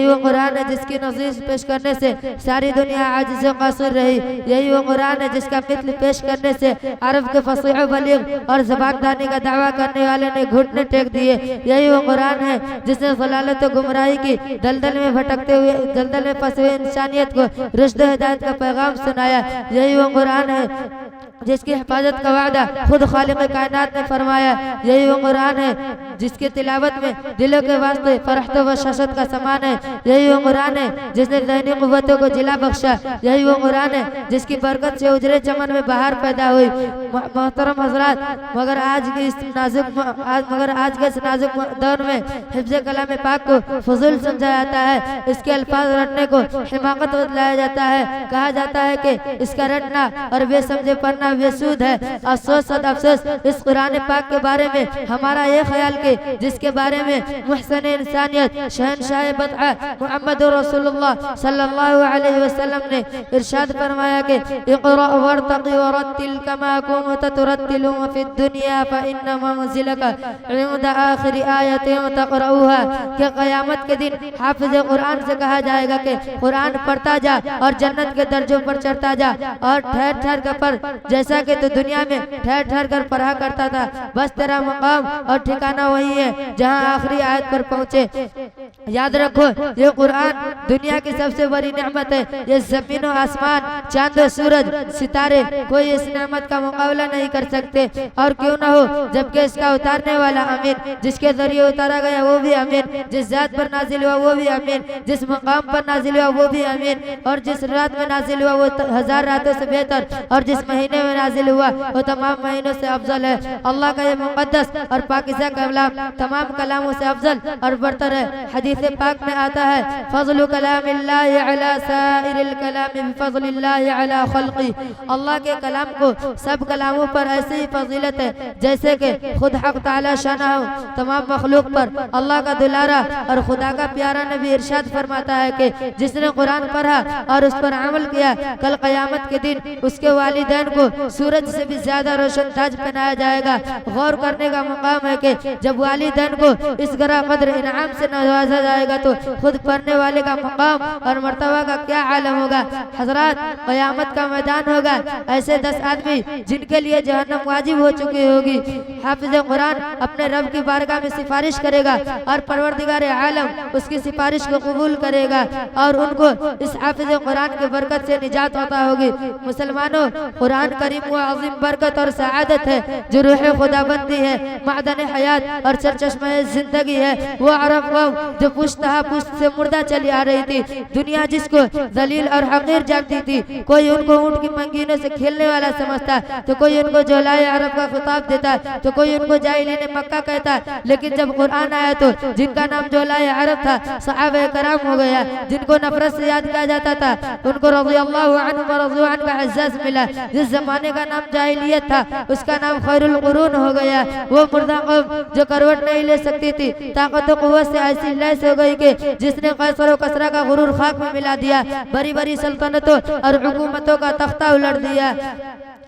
वो कुरान है जिसकी नज़ीर पेश करने से सारी दुनिया आजिज़ व क़ासिर रही। यही वो कुरान है जिसका मिस्ल पेश करने से अरब के फसीह व बलीग और ज़बानदानी का दावा करने वाले ने घुटने टेक दिए। यही वो कुरान है जिसने ज़लालत व गुमराही की दलदल में भटकते हुए, दलदल में फंसे हुए इंसानियत को रुश्द व हिदायत का पैगाम सुनाया। यही वो कुरान है जिसकी हिफाजत का वादा खुद खालिक कायनात ने फरमाया। यही वो कुरान है जिसकी तिलावत में दिलों के वास्ते फरहत व शशत का समान है। यही वो कुरान है जिसने ज़हनी कुव्वतों को जिला बख्शा। यही वो कुरान है जिसकी बरकत से उजरे चमन में बहार पैदा हुई। मोहतरम हजरात, मगर आज के इस नाजुक दौर में हिफ्ज़ कलाम पाक को फजूल समझा जाता है। इसके अल्फाज रटने को हिमाकत बतलाया जाता है। कहा जाता है कि इसका रटना और बेसमझे पढ़ना बेसूद है। अफसोस सद अफसोस इस कुरान पाक के बारे में हमारा ये ख्याल कि जिसके बारे में मुहसन इंसानियत शहनशाह बदआ मोहम्मद रसूलुल्लाह सल्लल्लाहु अलैहि वसल्लम ने इरशाद फरमाया कि इक़रा वरतक़ी वरत्तिल कमा कुंत तुरत्तिलु फ़िद दुनिया फ़इन्न मंज़िलका इंद आखिरी आयतिन तक़रऊहा। कि क़यामत के दिन हाफिज़ कुरान से कहा जाएगा कि कुरान पढ़ता जा और जन्नत के दर्जों पर चढ़ता जा और ठहर ठहर कर पढ़, जैसा कि तू दुनिया में ठहर ठहर कर पढ़ा करता था। बस तेरा मकाम और ठिकाना वही है जहां आखिरी आयत पर पहुंचे। याद रखो, ये कुरान दुनिया की सबसे बड़ी नेमत है। ये जमीन और आसमान, चांद और सूरज, सितारे कोई इस नेमत का मुकाबला नहीं कर सकते। और क्यों ना हो, जबकि इसका उतारने वाला अमीन, जिसके जरिए उतारा गया वो भी अमीन, जिस जात पर नाजिल हुआ वो भी अमीन, जिस मकाम पर नाजिल हुआ वो भी अमीन, और जिस रात में नाजिल हुआ वो 1000 रातों से बेहतर, और जिस महीने में नाजिल हुआ वो तमाम महीनों से अफजल है। अल्लाह का ये मुक़द्दस और पाकीज़ा कलाम तमाम कलामों से अफजल और बरतर है। हदीस पाक में आता है, फज़लु कलामिल्लाहि अला साइरिल कलामी बिफ़ज़लिल्लाहि अला खल्क़ी। अल्लाह के कलाम को सब कलामों पर ऐसी ही फजीलत है जैसे कि खुद हक़ तआला शानहू तमाम मखलूक पर अल्लाह का दुलारा और खुदा का प्यारा नबी इरशाद फरमाता है कि जिसने कुरान पढ़ा और उस पर अमल किया, कल क़यामत के दिन उसके वालिदैन को सूरज से भी ज्यादा रोशन ताज पहनाया जाएगा। गौर करने का मुकाम है कि जब वालिदैन को इस गरा कद्र इनाम से नवाजा जाएगा तो खुद पढ़ने वाले का मुकाम और मर्तबा का क्या आलम होगा। हजरात, क़यामत का मैदान होगा, ऐसे 10 आदमी जिनके लिए जहन्नम वाजिब हो चुकी होगी। हाफिज़ कुरान अपने रब की बारगाह में सिफारिश करेगा और परवरदिगार आलम उसकी सिफारिश को कबूल करेगा और उनको इस हाफिज़ कुरान की बरकत से निजात अता होगी। मुसलमानों, कुरान करीम वो अज़ीम बरकत और सआदत है जो रूह खुदाबंदी है, मादन हयात और सरचश्मे जिंदगी है। वो अरब कौम जो पुश्तहा पुश्त से मुर्दा चली आ रही थी, दुनिया जिसको जलील और हकीर जानती थी, कोई उनको ऊँट की मंगीनों से खेलने वाला समझता, तो कोई उनको जोलाए अरब का खिताब देता, तो कोई उनको जाहिलीन मक्का कहता। लेकिन जब कुरान आया तो जिनका नाम जोलाए अरब था सहाबा कराम हो गया। जिनको नफरत से याद किया जाता था उनको रज़ियल्लाहु अन्हु व रज़ू अन्हु का इज्जत मिला। जिस जमाने का नाम जाहिलियत था उसका नाम खैरुल कुरून हो गया। वो मुर्दा कौम जो करवट नहीं ले सकती थी, ताकत और कुव्वत से ऐसी लैस हो गई कि जिसने कैसर और कसरा का गुरूर खाक में मिला दिया, बड़ी बड़ी सल्तनतों और हुकूमतों का तख्ता उलट दिया।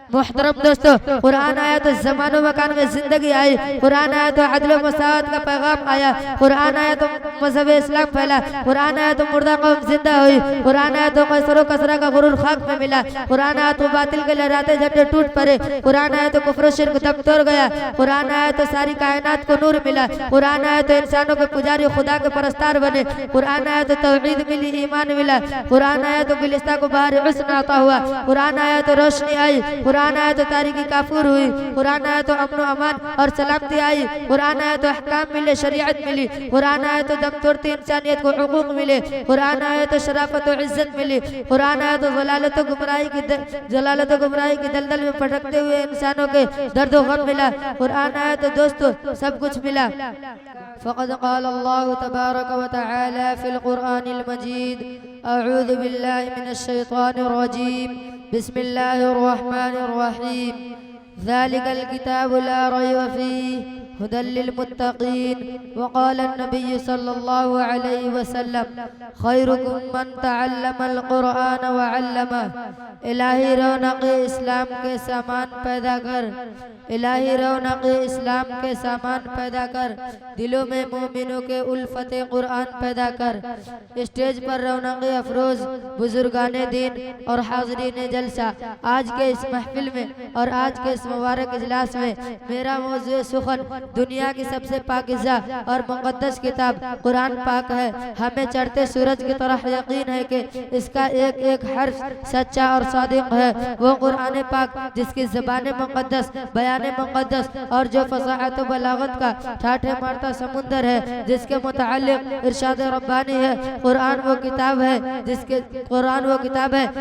मोहतरम दोस्तों, कुरान आया तो ज़मानो मकान में जिंदगी आई, कुरान आया तो अदल व मसावत का पैगाम आया, कुरान आया तो मज़हब इस्लाम फैला, कुरान आया तो मुर्दा कौम जिंदा हुई, कुरान आया तो कैसर कसरा का गुरूर खाक में मिला, कुरान आया तो बातिल के लहराते झंडे टूट पड़े, कुरान आया तो कुफ्र शिर्क दम तोड़ गया, कुरान आया तो सारी कायनात को नूर मिला, कुरान आया तो इंसानों के पुजारी खुदा के परस्तार बने, कुरान आया तो तौहीद मिली, ईमान मिला, कुरान आया तो गुलिस्ता को बाहर हुस्न अता हुआ, कुरान आया तो रोशनी आई, कुरान आया तो तारीकी काफूर हुई, कुरान आया तो अमन अमान और सलामती आई, कुरान आया तो अहकाम मिले, शरीयत मिली, कुरान आया तो दम तोड़ती इंसानियत को हुकूक मिले, कुरान आया तो शराफत और इज्जत मिली, कुरान आया तो जलालत और गुमराही की दलदल में भटकते हुए इंसानों के दर्द व गम मिला, कुरान आया तो दोस्तों सब कुछ मिला। फ़क़द क़ाल अल्लाहु तबारक व तआला फ़िल क़ुरआनिल मजीद, अऊज़ु बिल्लाहि मिनश शैतानिर रजीम, बिस्मिल्लाहिर रहमानिर रहीम, ज़ालिकल किताबु ला रैब फ़ीहि हुदल लिल मुत्तक़ीन। वक़ाल नबी सल्लल्लाहु अलैहि वसल्लम, खैरुकुम मन तअल्लमल क़ुरआन व अल्लमह। इलाही रौनक़ इस्लाम के सामान पैदा कर, इलाही रौनक़ इस्लाम के सामान पैदा कर, दिलों में मोमिनों के उल्फत कुरान पैदा कर। स्टेज पर रौनक़ अफरोज़ बुजुर्गाने दीन और हाज़रीन जलसा, आज के इस महफिल में और आज के इस मुबारक इजलास में मेरा मौज़ू सुख़न दुनिया की सबसे पाकीज़ा और मुक़द्दस किताब कुरान पाक है। हमें चढ़ते सूरज की तरह यकीन है कि इसका एक एक हर्फ सच्चा और सादिक है। वो कुरान पाक जिसकी ज़बान मुक़द्दस, बयान मुक़द्दस और जो फसाहत व बलागत का ठाठे मारता समुंदर है, जिसके मुताल्लिक़ इरशाद रब्बानी है। कुरान वो किताब है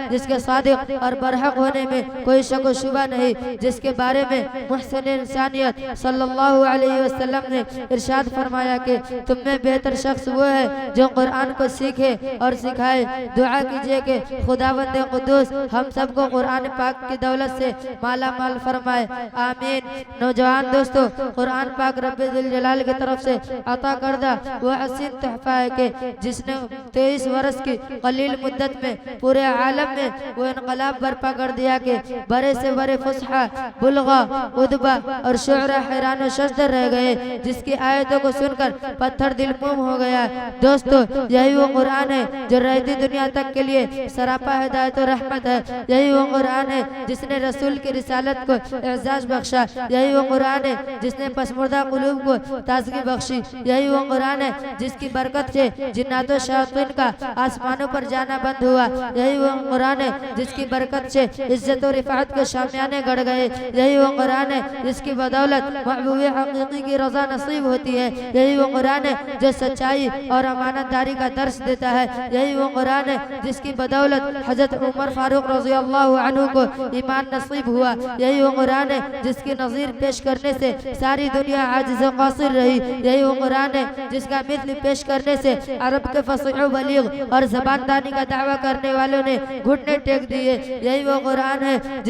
जिसके सादिक और बरहक होने में कोई शक व शुबा नहीं, जिसके बारे में मुहसिन इंसानियत सल्लल्लाहु अलैहि वसल्लम ने इरशाद फरमाया कि तुम में बेहतर शख्स वो है जो कुरान को सीखे और सिखाए। दुआ कीजिए कि खुदावंद कुद्दूस हम सबको कुरान पाक की दौलत से माला माल फरमाए, आमीन। नौजवान दोस्तों, कुरान पाक रब्बे जुल जलाल की तरफ से अता करदा वो हसीन तोहफा है कि जिसने 23 वर्ष की कलील मुद्दत में पूरे आलम में वो इनकलाब बर्पा कर दिया कि बड़े से बड़े फुसहा, बुलगा, उदबा और शुअरा हैरान व शजर रह गए, जिसकी आयतों को सुनकर पत्थर दिल मोम हो गया। दोस्तों, यही वो कुरान है जो रहती दुनिया तक के लिए सरापा हिदायत और रहमत है। यही वो कुरान है जिसने रसूल की रिसालत को एजाज बख्शा। यही वो कुरान है जिसने पसमुर्दा कुलूब को ताजगी बख्शी। यही वो कुरान है जिसकी बरकत से जिन्नात व शयातीन का आसमानों पर जाना बंद हुआ। यही वो कुरान है जिसकी बरकत से इज्जत और रिफात के शामियाने गड़ गए। यही वो कुरान है जिसकी बदौलत महबूब हकीकी की रजा नसीब होती है। यही वो कुरान है जो सच्चाई और अमानतदारी का दर्स देता है। यही वो कुरान है जिसकी बदौलत हजरत उमर फारूक रज़ी अल्लाह अन्हु को ईमान नसीब हुआ। यही वो कुरान है जिसकी नज़ीर पेश करने से सारी दुनिया आजिज़ व क़ासिर रही। यही वो कुरान है जिसका मिस्ल पेश करने से अरब के फसीह व बलीग और ज़बानदानी का दावा करने वालों ने घुटने टेक दिए। यही वो कुरान है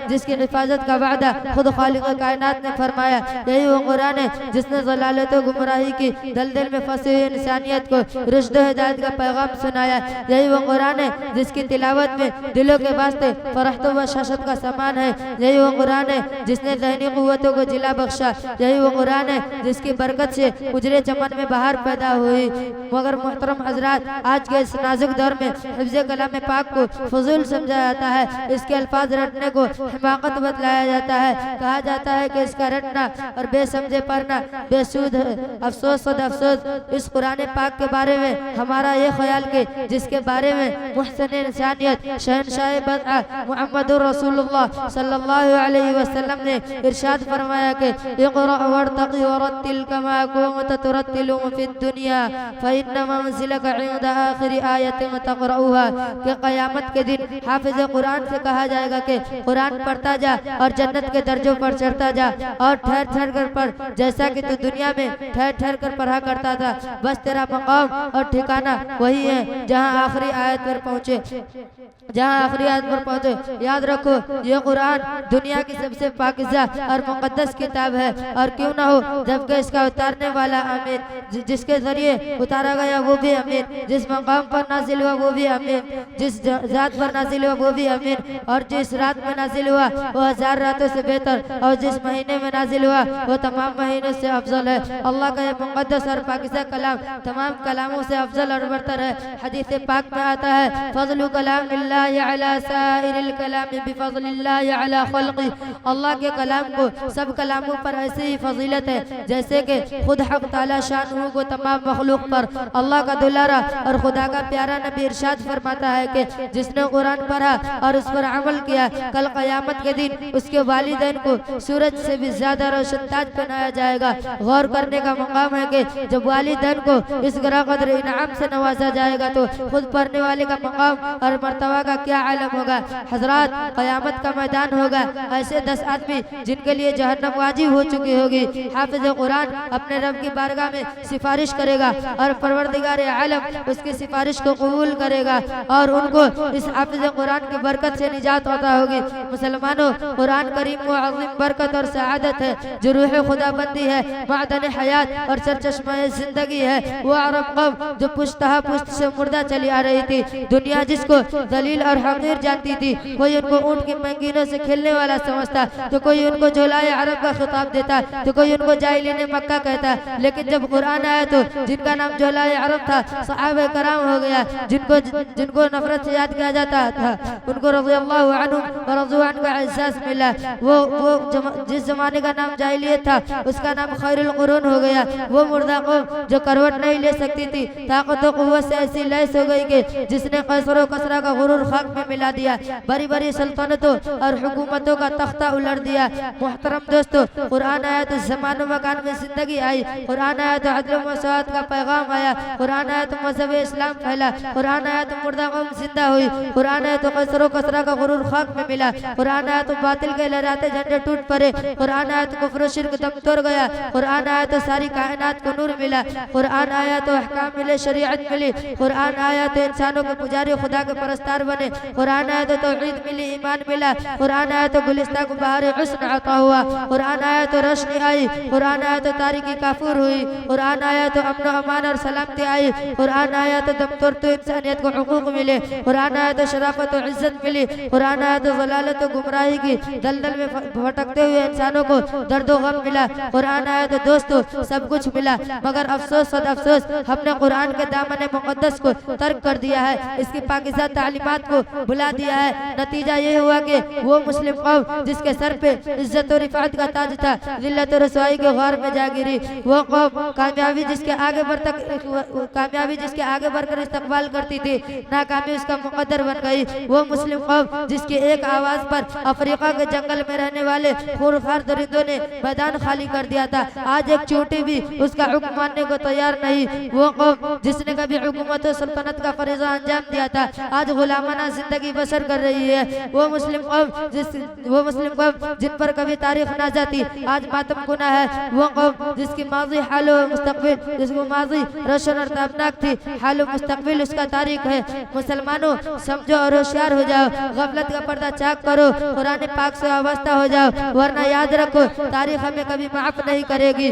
जिसकी हिफाजत का वादा खुद खालिक कायनात ने फरमाया। यही वो कुरान है जिसने ज़लालत व गुमराही की दलदल में फंसी हुई इंसानियत को रुश्द व हिदायत का पैगाम सुनाया। यही वो कुरान है जिसकी तिलावत में दिलों के वास्ते फरहत व शाशत का सामान है। यही वो कुरान है जिसने ज़हनी क़ुव्वतों को जिला बख्शा। यही वो कुरान है जिसकी बरकत से उजरे चमन में बहार पैदा हुई। मगर मोहतरम हजरात, आज के इस नाजुक दौर में हिफ्ज़ कलाम पाक को फजूल समझा जाता है। इसके अल्फाज रटने को हिमाकत बतलाया जाता है। कहा जाता है कि इसका रटना और बेसमझे पढ़ना बेसूद है। अफसोस और अफसोस इस कुरान पाक के बारे में हमारा ये ख्याल कि जिसके बारे में मुहसिन इंसानियत शहनशाह बदअ मुहम्मदुर रसूलुल्लाह सल्लल्लाहु अलैहि वसल्लम ने इरशाद फरमाया कि इक़रा वरतक़ी वरत्तिल कमा कुंत तुरत्तिलु फ़िद दुनिया फ़इन्न मंज़िलक इंद आखिरी आयतिन तक़रऊहा। कि क़यामत के दिन हाफिज़ कुरान से कहा जाएगा कि कुरान पढ़ता जा और जन्नत के दर्जों पर चढ़ता जा, और ठहर ठहर कर पढ़ जैसा कि तू दुनिया में ठहर ठहर कर पढ़ा करता था। बस तेरा मकाम और ठिकाना वही है जहाँ आखिरी आयत पर पहुँचे। याद रखो, ये कुरान दुनिया की सबसे पाकीज़ा और मुक़द्दस किताब है। और क्यों ना हो, जबकि इसका उतारने वाला अमीन, जिसके जरिए उतारा गया वो भी अमीन, जिस मकाम पर नाजिल हुआ वो भी अमीन, जिस जात पर नाजिल हुआ वो भी अमीन, और जिस रात में नाजिल हुआ वो 1000 रातों से बेहतर, और जिस महीने में नाजिल हुआ वो तमाम महीनों से अफजल है। अल्लाह का ये मुक़द्दस और पाकीज़ा कलाम तमाम कलामों से अफजल और बरतर है। हदीस पाक में आता है, फ़ज़्लु कलामिल्लाहि अला साइरिल कलामी बिफ़ज़लिल्लाहि अला ख़ल्क़ि। अल्लाह के कलाम को सब कलामों पर ऐसे ही फजीलत है जैसे कि खुद हक़ ताला शान को तमाम मखलूक पर। अल्लाह का दुलारा और खुदा का प्यारा नबी इरशाद फरमाता है कि जिसने कुरान पढ़ा और उस पर अमल किया, कल क़यामत के दिन उसके वालिदैन को सूरज से भी ज्यादा रोशन ताज पहनाया जाएगा। गौर करने का मकाम है कि जब वालिदैन को इस गरा कदर इनाम से नवाजा जाएगा तो खुद पढ़ने वाले का मकाम और मर्तबा का क्या आलम होगा। हजरात, क़यामत का मैदान होगा, ऐसे 10 आदमी जिनके लिए जहन्नम वाजिब हो चुकी होगी। हाफिज़ कुरान अपने रब की बारगाह में सिफारिश करेगा और परवरदिगार आलम उसकी सिफारिश को कबूल करेगा और उनको इस हाफिज़ कुरान की बरकत से निजात अता होगी। मुसलमानों, कुरान करीम वो अज़ीम बरकत और सआदत है जो रूह खुदाबंदी है, मादन हयात और सरचश्मा जिंदगी है। वो अरब कौम जो पुश्तहा पुश्त से मुर्दा चली आ रही थी, दुनिया जिसको दलील और हकीर जानती थी, कोई उनको ऊँट की मंगीनों से खेलने वाला समझता, तो कोई उनको झोलाए अरब का खिताब देता, तो कोई उनको जाहिलीन मक्का कहता। लेकिन जब कुरान आया तो जिनका नाम झोलाए अरब था सहाबा कराम हो गया, जिनको नफरत से याद किया जाता था उनको रज़ियल्लाहु अन्हु व रज़ू अन्हु का एहसास मिला। वो जिस जमाने जमाने का नाम जाहिलियत था, उसका नाम खैरुल कुरून हो गया। वो मुर्दा कौम जो करवट नहीं ले सकती थी, ताकत और कुव्वत से ऐसी लैस हो गई कि जिसने कैसर और कसरा का गुरूर खाक में मिला दिया, बड़ी बड़ी सल्तनतों और हुकूमतों का तख्ता उलट दिया। मुहतरम दोस्तों, कुरान आया तो ज़मान व मकान में जिंदगी आई, कुरान आया तो अदल व मसवात का पैगाम आया, कुरान आया तो मजहब इस्लाम फैला, कुरान आया तो मुर्दा कौम जिंदा हुई, कुरान आया तो कैसर और कसरा का गुरूर खाक में मिला, कुरान आया तो बातिल के लहराते झंडे टूट पड़े, कुरान आया तो कुफ्र शिर्क दम तोड़ गया, कुरान आया तो सारी कायनात को नूर मिला, कुरान आया तो अहकाम मिले, शरीयत मिली, कुरान आया तो इंसानों के पुजारी खुदा के परस्तार बने, कुरान आया तो तौहीद मिली, ईमान मिला, कुरान आया तो गुलिस्तां को बहार हुस्न अता हुआ, कुरान आया तो रोशनी आई, कुरान आया तो तारीकी काफूर हुई, कुरान आया तो अमन अमान और सलामती आई, कुरान आया तो दम तोड़ तो इंसानियत को हुकूक मिले, कुरान आया तो शराफत और इज्जत मिली, कुरान आया तो ज़लालत और गुमराही की दलदल में भटकते हुए इंसानों को दर्द और गम मिला, कुरान आया तो दोस्तों सब कुछ मिला। मगर अफसोस सद अफसोस, हमने कुरान के दामन मुक़द्दस को तर्क कर दिया है, इसकी पाकिज़ा तालीमात को भुला दिया है। नतीजा ये हुआ कि वो मुस्लिम कौम जिसके सर पे इज्जत और रिफ़ात का ताज था, ज़िल्लत और रसवाई के गौर में जा गिरी। वो कौम कामयाबी जिसके आगे बढ़कर इस्तकबाल करती थी, नाकामी उसका मुकद्दर बन गई। वो मुस्लिम कौम जिसकी एक आवाज़ पर अफ्रीका के जंगल में रहने वाले खूंखार दरिंदों ने मैदान खाली कर दिया था, आज एक चोटी भी उसका हुक्म मानने को तैयार नहीं। वो कौम जिसने कभी हुकूमत और सल्तनत का फरीज़ा अंजाम दिया था, आज गुलामाना जिंदगी बसर कर रही है। वो मुस्लिम कौम जिन पर कभी तारीख ना जाती, आज मातम गुना है। वो कौम जिसकी माजी हाल और मुस्तकबिल, जिसको माजी रोशन और ताबनाक थी, हाल और मुस्तकबिल उसका तारीख है। मुसलमानों समझो और होशियार हो जाओ, गफलत का पर्दा चाक करो, कुरान पाक से वाबस्ता हो जाओ, वरना याद रखो तारीख हमें कभी माफ नहीं करेगी।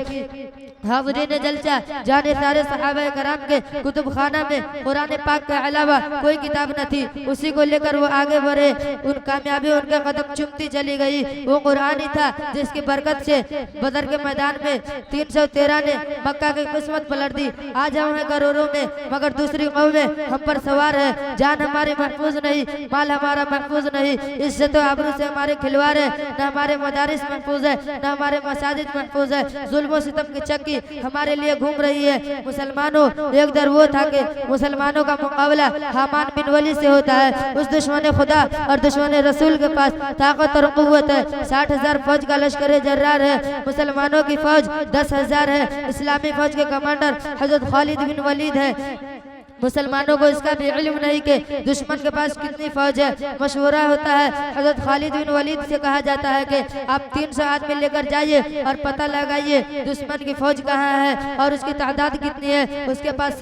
हाज़रीन जलसा, जाने सारे सहाबा कराम के कुतुब खाना में कुरान पाक के अलावा कोई किताब न थी, उसी को लेकर वो आगे बढ़े, उन कामयाबी उनके कदम चुमती चली गई। वो कुरान ही था जिसकी बरकत से बदर के मैदान में 313 ने मक्का की किस्मत पलट दी। आज हम हैं करोड़ों में, मगर दूसरी कौमें हम पर सवार है। जान हमारी महफूज नहीं, माल हमारा महफूज नहीं, इज्जत और आबरू से हमारे खिलवाड़ है, न हमारे मदारिस महफूज है, न हमारे मसाजिद महफूज है। जुल्म सितम की चक्की हमारे लिए घूम रही है। मुसलमानों, एक दर वो था कि मुसलमानों का मुकाबला हामान बिन वली से होता है। उस दुश्मन खुदा और दुश्मन रसूल के पास ताकत और कुव्वत है। 60,000 फौज का लश्कर जर्रार है, मुसलमानों की फौज 10,000 है। इस्लामी फौज के कमांडर हजरत खालिद बिन वलीद है। मुसलमानों को इसका भी इल्म नहीं कि दुश्मन के पास कितनी फौज है। मशवरा होता है, हजरत खालिद बिन वलीद से कहा जाता है कि आप 300 आदमी लेकर जाइए और पता लगाइए दुश्मन की फौज कहाँ है और उसकी तादाद कितनी है, उसके पास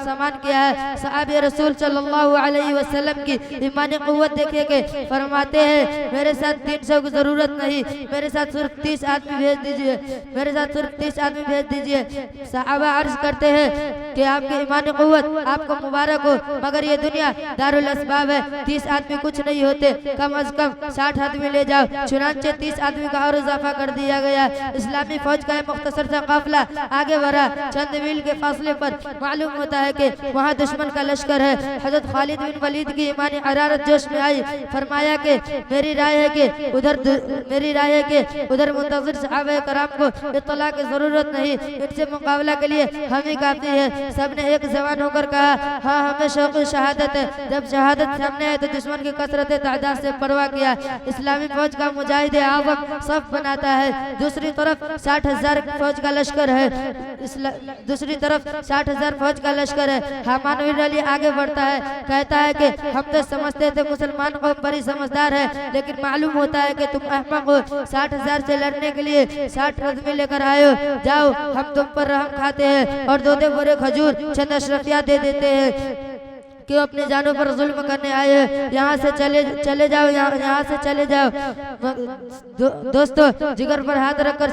सामान क्या है। सहाबे रसूल सल्लल्लाहु अलैहि वसल्लम की ईमानी कुव्वत देखे के फरमाते हैं, मेरे साथ 300 की जरूरत नहीं, मेरे साथ सिर्फ 30 आदमी भेज दीजिए, मेरे साथ सिर्फ 30 आदमी भेज दीजिए। सहाबा अर्ज करते हैं कि आपकी ईमानी कुव्वत आपको मुबारक हो, मगर ये दुनिया दारुल असबाब है, 30 आदमी कुछ नहीं होते, कम अज कम 60 आदमी ले जाओ। चुनांचे 30 आदमी का और इजाफा कर दिया गया। इस्लामी फौज का मुख्तसर सा काफिला आगे बढ़ा। चंद मील के फासले पर मालूम होता है कि वहाँ दुश्मन का लश्कर है। हजरत खालिद बिन वलीद की ईमानी हरारत जोश में आई, फरमाया कि मेरी राय है कि उधर मुंतज़िर सहाबा कराम को इत्तला की जरूरत नहीं, इनसे मुकाबला के लिए हम ही काफी है। सबने एक जवान होकर कहा, हाँ हमें शौक़ शहादत है। जब शहादत सामने आए तो दुश्मन की कसरत तादाद से परवाह किया। इस्लामी फौज का मुजाहिद आज़म सफ बनाता है, दूसरी तरफ 60,000 फौज का लश्कर है। हामान बिन अली आगे बढ़ता है, कहता है कि हम तो समझते थे मुसलमान कौम बड़ी समझदार है, लेकिन मालूम होता है कि तुम अहमक हो। 60,000 से लड़ने के लिए 60 आदमी लेकर आए हो, जाओ हम तुम पर रहम खाते हैं और 2 बोरे खजूर चंद अशरफिया दे देते हैं। क्यों अपने जानों पर जुल्म करने आए हैं, यहाँ से चले जाओ, यहाँ से चले जाओ। दोस्तों जिगर पर हाथ रखकर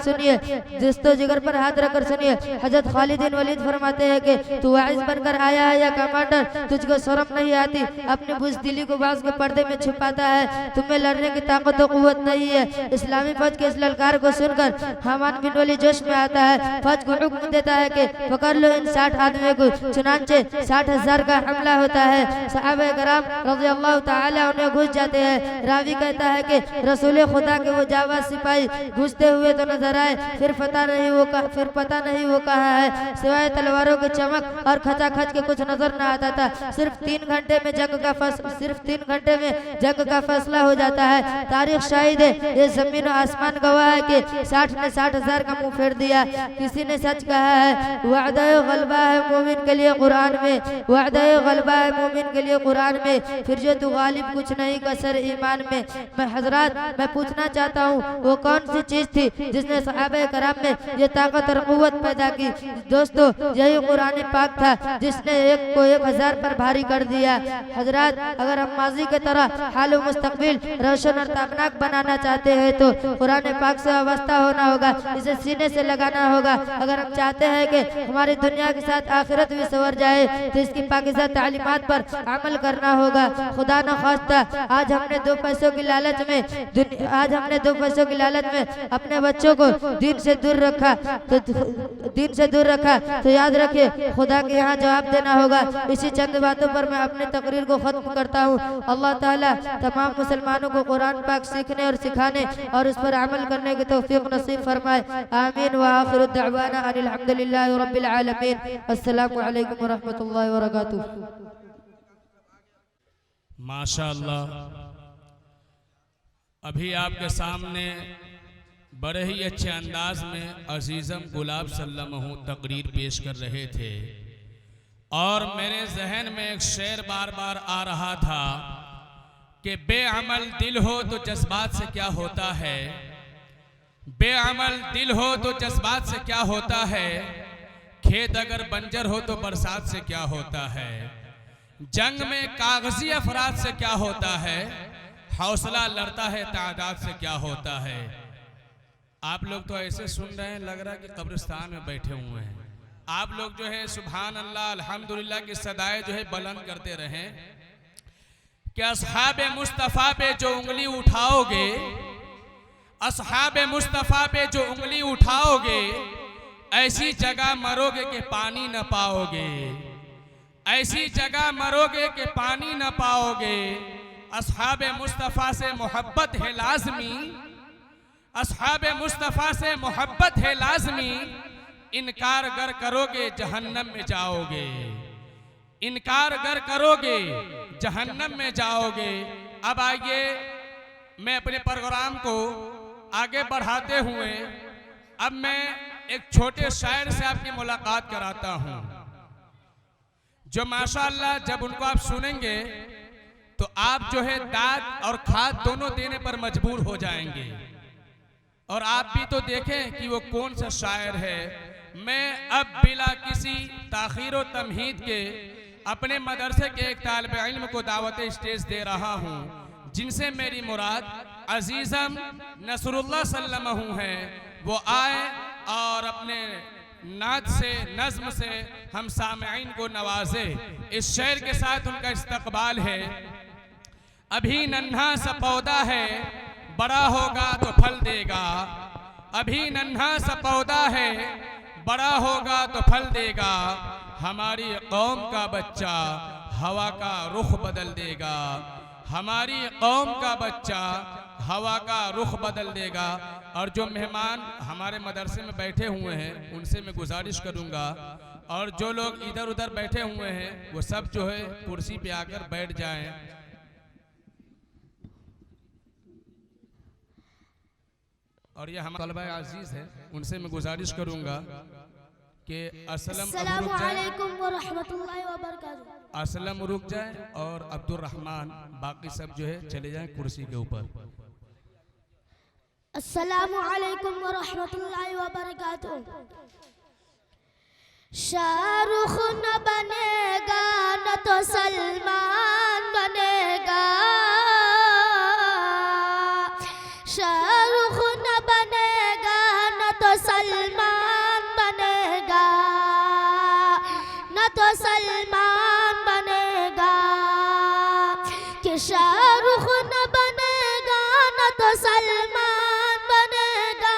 सुनिए, हजरत खालिद बिन वलीद फरमाते हैं कि तू वाइज बनकर आया है या कमांडर, तुझको शर्म नहीं आती, अपनी बुज़दिली को बाज़ के पर्दे में छुपाता है, तुम्हें लड़ने की ताकत और कुव्वत नहीं है। इस्लामी फौज के इस ललकार को सुनकर हामान बिन वली जोश में आता है, फौज को हुक्म देता है कि पकड़ लो इन 60 आदमियों को। चुनांचे 60,000 का हमला होता है। है। सहाबा कराम रज़ियल्लाहु ताला उन्हें घुस जाते हैं। रावी कहता है कि रसूल खुदा के वो जाबाज सिपाही घुसते हुए तो नजर आए, फिर पता नहीं वो कहाँ है। सिवाय तलवारों की चमक और खचाखच के कुछ नजर न आता था। सिर्फ 3 घंटे में जंग का फैसला हो जाता है। तारीख शाहिद है, ये जमीन और आसमान गवाह है कि 60 ने 60,000 का मुंह फेर दिया। किसी ने सच कहा है, वादा गलबा है मोमिन के लिए कुरान में, वादा गलबा है मोमिन के लिए कुरान में, फिर जो तू गालिब कुछ नहीं कसर ईमान में। मैं हजरात मैं पूछना चाहता हूँ, वो कौन सी चीज थी जिसने सहाबा कराम में ये ताकत और कुव्वत पैदा की? दोस्तों, यही कुरान पाक था जिसने एक को 1000 पर भारी कर दिया। हजरात, अगर हम माजी के तरह हाल मुस्तकबिल रोशन और ताबनाक बनाना चाहते हैं तो कुरान पाक से वाबस्ता होना होगा, इसे सीने से लगाना होगा। अगर हम चाहते हैं कि हमारी दुनिया के साथ आखिरत भी संवर जाए तो इसकी पाकीज़ा तालीमात पर अमल करना होगा। खुदा न खास्ता आज हमने 2 पैसों की लालच में अपने बच्चों को दीन से दूर रखा तो याद रखिए खुदा के यहाँ जवाब देना होगा। इसी चंद बातों पर मैं अपनी तकरीर को खत्म करता हूँ। अल्लाह ताला तमाम मुसलमानों को कुरान पाक सीखने और सिखाने और उस पर अमल करने की तौफीक नसीब फरमाए। आमीन व आखिरु दअवाना अनिल हम्दुलिल्लाहि रब्बिल आलमीन। अस्सलामु अलैकुम व रहमतुल्लाहि व बरकातुहू। माशाअल्लाह, अभी आपके सामने बड़े ही अच्छे अंदाज में अजीज़म गुलाब सल्लमहु तकरीर पेश कर रहे थे और मेरे जहन में एक शेर बार बार आ रहा था कि बेअमल दिल हो तो जज्बात से क्या होता है, बेअमल दिल हो तो जज्बात से क्या होता है, खेत अगर बंजर हो तो बरसात से क्या होता है, जंग में कागजी अफराद से क्या होता है, हौसला लड़ता है तादाद से क्या होता है। आप लोग तो ऐसे सुन रहे हैं, लग रहा है कि कब्रिस्तान में बैठे हुए हैं। आप लोग जो है सुभान अल्लाह अल्हम्दुलिल्लाह की सदाएं जो है बुलंद करते रहें कि असहाबे मुस्तफ़ा पे जो उंगली उठाओगे, असहाबे मुस्तफ़ा पे जो उंगली उठाओगे, ऐसी जगह मरोगे कि पानी न पाओगे, ऐसी जगह मरोगे कि पानी न पाओगे। असहाबे मुस्तफ़ा से मोहब्बत है लाजमी, असहाबे मुस्तफ़ा से मोहब्बत है लाजमी, इनकार अगर करोगे जहन्नम में जाओगे, इनकार अगर करोगे जहन्नम में जाओगे। अब आइए मैं अपने प्रोग्राम को आगे बढ़ाते हुए अब मैं एक छोटे शायर से आपकी मुलाकात कराता हूं, जो माशाअल्लाह जब उनको आप सुनेंगे तो आप जो है दाद और खाद दोनों देने पर मजबूर हो जाएंगे। और आप भी तो देखें कि वो कौन सा शायर है। मैं अब बिला किसी ताखीर व तमहीद के अपने मदरसे के एक तालिब इल्म को दावत स्टेज दे रहा हूँ, जिनसे मेरी मुराद अजीज़म नसरुल्लाह सल्लमहु है। वो आए और अपने नात से नज़्म से हम सामईन को नवाजे। इस शेर के साथ उनका इस्तकबाल है। अभी नन्हा सा पौधा है, बड़ा होगा तो फल देगा, अभी नन्हा सा पौधा है, बड़ा होगा तो फल देगा। हमारी कौम का बच्चा हवा का रुख बदल देगा, हमारी कौम का बच्चा हवा का रुख बदल देगा। और जो मेहमान हमारे मदरसे में बैठे हुए हैं उनसे मैं गुजारिश करूंगा, और जो लोग इधर उधर बैठे हुए हैं वो सब जो है कुर्सी पे आकर बैठ जाएं। और ये हमारे तलबा अजीज है, उनसे मैं गुजारिश करूंगा कि अस्सलाम वालेकुम व रहमतुल्लाहि व बरकातुहू। असलम रुक जाए और अब्दुल रहमान बाकी सब जो है चले जाएं कुर्सी के ऊपर। अस्सलामु अलैकुम व रहमतुल्लाहि व बरकातुहू। शाहरुख न बनेगा न तो सलमान बनेगा, शाहरुख न बनेगा न तो सलमान बनेगा, न तो सलमान बनेगा। कि शाहरुख न बनेगा न तो सलमान बनेगा,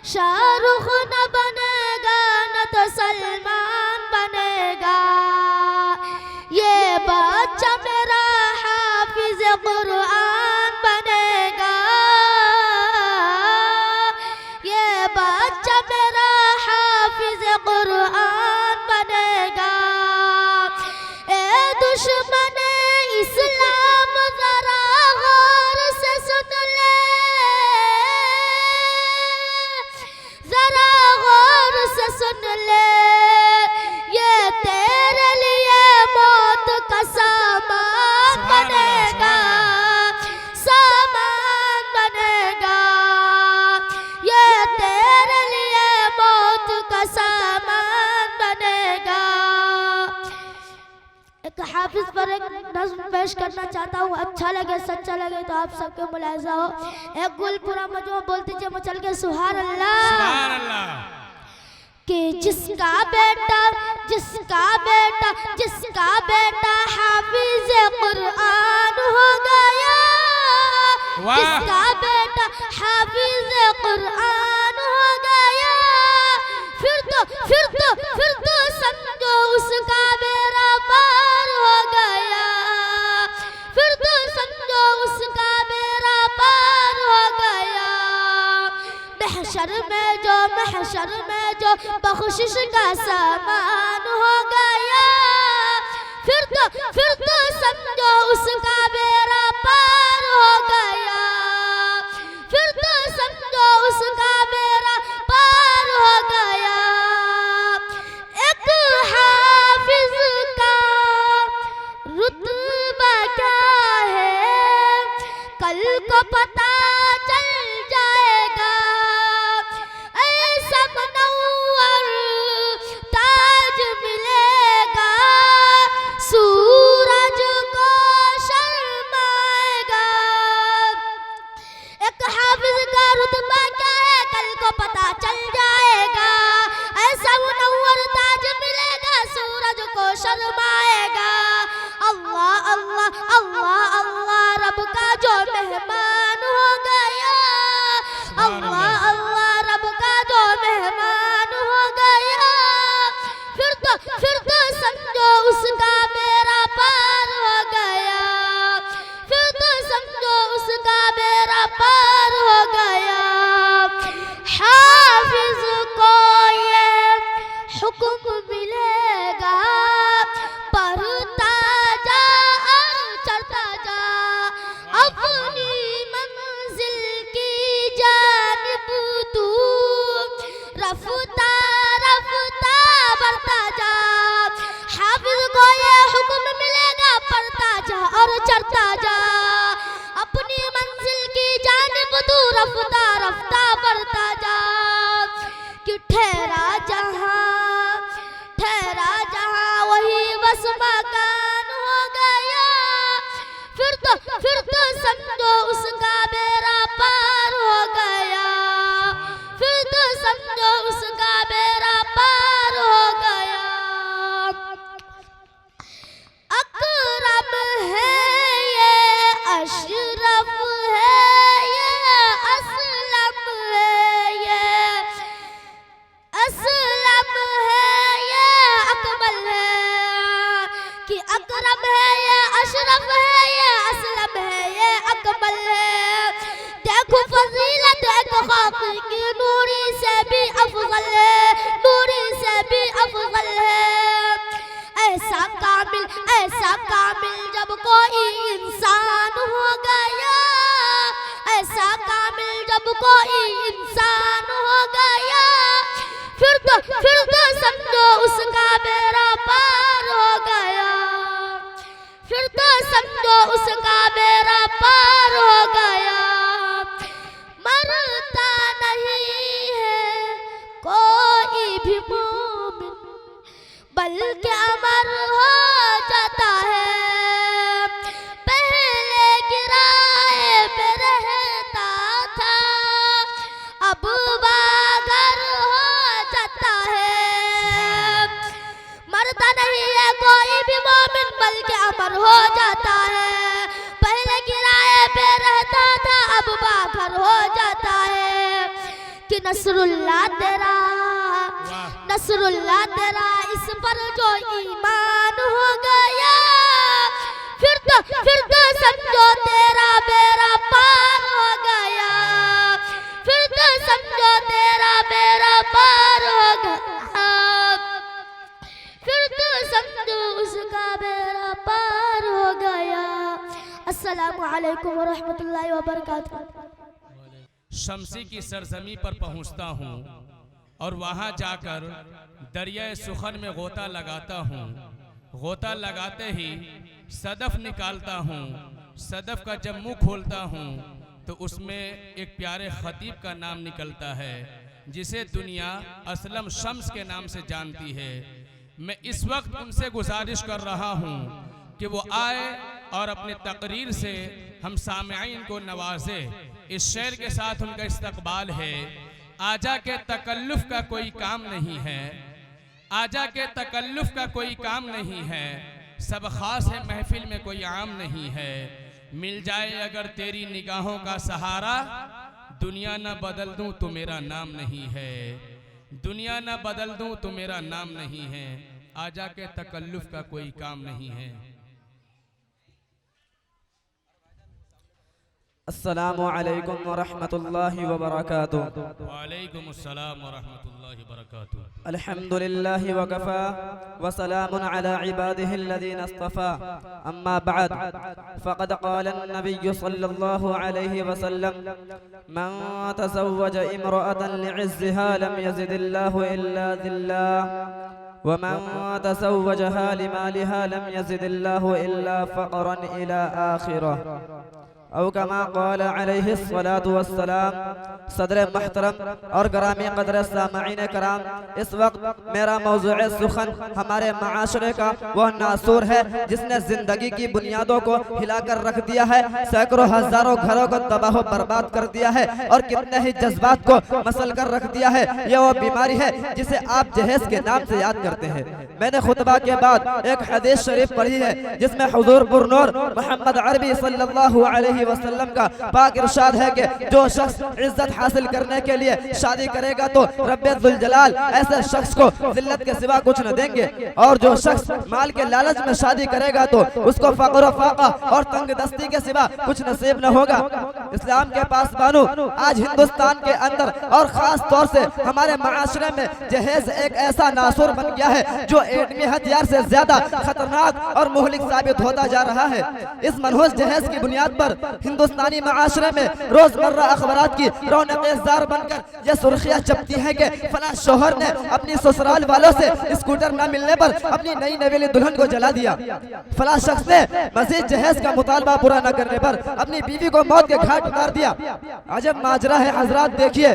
शाहरुख न बनेगा न तो सलमान एक हाफिज पर एक नज़्म पेश करना चाहता हूँ, अच्छा लगे सच्चा लगे तो आप सबके मुलाहिजा हो। एक गुल पूरा मजमू बोल दीजिए मचल के सुभान अल्लाह। सुभान अल्लाह। कि जिसका बेटा हाफिज कुरान हो गया, जिसका बेटा हाफिज कुरान हो गया, फिर तो समझो उसका बेड़ा पार हो गया, फिर तो समझो उसका बेड़ा पार हो गया। महशर में जो बख्शिश का सामान हो गया, फिर तो समझो उसका बेड़ा पार हो गया, फिर तो समझो उसका बेड़ा पार हो गया। एक हाफिज का रुतबा क्या है कल को पता चल जाएगा, ऐसा मुनव्वर ताज मिलेगा, सूरज को शर्माएगा। एक हाफिज का रुतबा क्या है कल को पता चल जाएगा, ऐसा मुनव्वर ताज मिलेगा, सूरज को शर्माएगा। अल्लाह अल्लाह अल्लाह अल्लाह रब का जो मेहमान हो गया, अल्लाह अल्लाह रब का जो मेहमान हो गया, फिर तो समझो उसका बेड़ा पार हो गया, फिर तो समझो उसका बेड़ा पार हो गया। हाफिज को ये हुक्म मिलेगा, पढ़ता जा और चढ़ता जा, अपनी मंजिल की जानिब तू रफ्ता रफ्ता बढ़ता जा। हाफिज को ये हुक्म मिलेगा, पढ़ता जा और चढ़ता जा, अपनी मंजिल की जानिब तू रफ्ता रफ्ता बढ़ता जा। कि ठहरा जहाँ वही बस मकान हो गया, फिर तो समझो उसका बेड़ा पार हो गया, फिर तो समझो उसका बेड़ा पार हो गया। अकरम है ये अशरफ है ये असलम है ये असलम है ये अकमल है। कि अकरम है ये अशरफ है ये असलम है ये अकमल है। देखो फजीलत एक खाकी की नूरी से भी अफजल है, नूरी से भी अफजल है। ऐसा कामिल जब कोई इंसान हो गया, ऐसा कामिल जब कोई इंसान हो गया, फिर तो समझो उसका बेड़ा पार हो गया, फिर तो समझो उसका बेड़ा पार हो गया। मरता नहीं है कोई भी मोमिन, बल्कि अमर हो जाता है। पहले किराए पे रहता था, अब बागर हो जाता है। मरता नहीं है कोई भी मोमिन, बल्कि अमर हो जाता है। पहले किराए पे रहता था, अब बागर हो जाता है। कि नसरुल्लाह तेरा इस पर जो ईमान हो गया, फिर तो समझो तेरा बेड़ा पार हो गया, फिर तो समझो तेरा बेड़ा पार हो गया, फिर तो समझो उसका बेड़ा पार हो गया। अस्सलामु अलैकुम व रहमतुल्लाहि व बरकातुहू। शमसी की सरजमी पर पहुंचता हूं और वहां जाकर दरियाए सुखन में गोता लगाता हूं। गोता लगाते ही सदफ निकालता हूं। सदफ का जब मुंह खोलता हूं तो उसमें एक प्यारे खतीब का नाम निकलता है, जिसे दुनिया असलम शम्स के नाम से जानती है। मैं इस वक्त उनसे गुजारिश कर रहा हूं कि वो आए और अपने तकरीर से हम सामईन को नवाजे। इस शेर के साथ उनका इस्तकबाल है। आजा के तकल्लुफ का कोई काम नहीं है, आजा के तकल्लुफ का कोई काम नहीं है, सब खास है महफिल में कोई आम नहीं है। मिल जाए अगर तेरी निगाहों का सहारा, दुनिया न बदल दूं तो मेरा नाम नहीं है, दुनिया न बदल दूं तो मेरा नाम नहीं है। आजा के तकल्लुफ का कोई काम नहीं है। अस्सलामु अलैकुम व रहमतुल्लाहि व बरकातुहू। वालेकुम अस्सलाम व रहमतुल्लाहि व बरकातुहू। अल्हम्दुलिल्लाहि व कफ़ा व सलामुन अला इबादिहि अल्लज़ीना इस्तफ़ा। अम्मा बअद फ़क़द क़ाल अन्नबिय्यु सल्लल्लाहु अलैहि व सल्लम मन तज़व्वज इम्रअतन लिइज़्ज़िहा लम यज़िदिल्लाहु इल्ला ज़िल्लाह व मन तज़व्वजहा लिमालिहा लम यज़िदिल्लाहु इल्ला फ़क़रन इला आखिरह। औ कमा क़ाल अलैहिस्सलातु वस्सलाम। सदर महतरम और ग्रामी क़दर सामईन कराम, इस वक्त मेरा मौज़ूए सुखन हमारे माशरे का वह नासूर है जिसने ज़िंदगी की बुनियादों को हिलाकर रख दिया है, सैकड़ों हज़ारों घरों को तबाह बर्बाद कर दिया है और कितने ही जज्बात को मसल कर रख दिया है। यह वो बीमारी है जिसे आप जहेज के नाम से याद करते हैं। मैंने खुतबा के बाद एक हदीस शरीफ पढ़ी है जिसमें हुज़ूर पुरनूर मोहम्मद अरबी सल्लल्लाहु अलैहि वसल्लम का पाक इरशाद है कि जो शख्स इज्जत हासिल करने के लिए शादी करेगा तो रब्बे जुल जलाल ऐसे शख्स को जिल्लत के सिवा कुछ न देंगे, और जो शख्स माल के लालच में शादी करेगा तो उसको फक़्र व फाक़ा और तंगदस्ती के सिवा कुछ नसीब न होगा। इस्लाम के पास बानो आज हिंदुस्तान के अंदर और खास तौर से हमारे माशरे में जहेज एक ऐसा नासूर बन गया है जो एटमी हथियार से ज्यादा खतरनाक और मुहलिक साबित होता जा रहा है। इस मनहूस जहेज की बुनियाद पर हिंदुस्तानी माशरे में रोजमर्रा अखबारात की रौनक-ए-ज़ार बनकर यह सुर्खियां छपती हैं कि फला शोहर ने अपनी ससुराल वालों से स्कूटर न मिलने पर अपनी नई नवेली दुल्हन को जला दिया, फला शख्स ने मजीद जहेज का मुतालबा पूरा न करने पर अपनी बीवी को मौत के घाट उतार दिया। अजब माजरा है हजरात, देखिए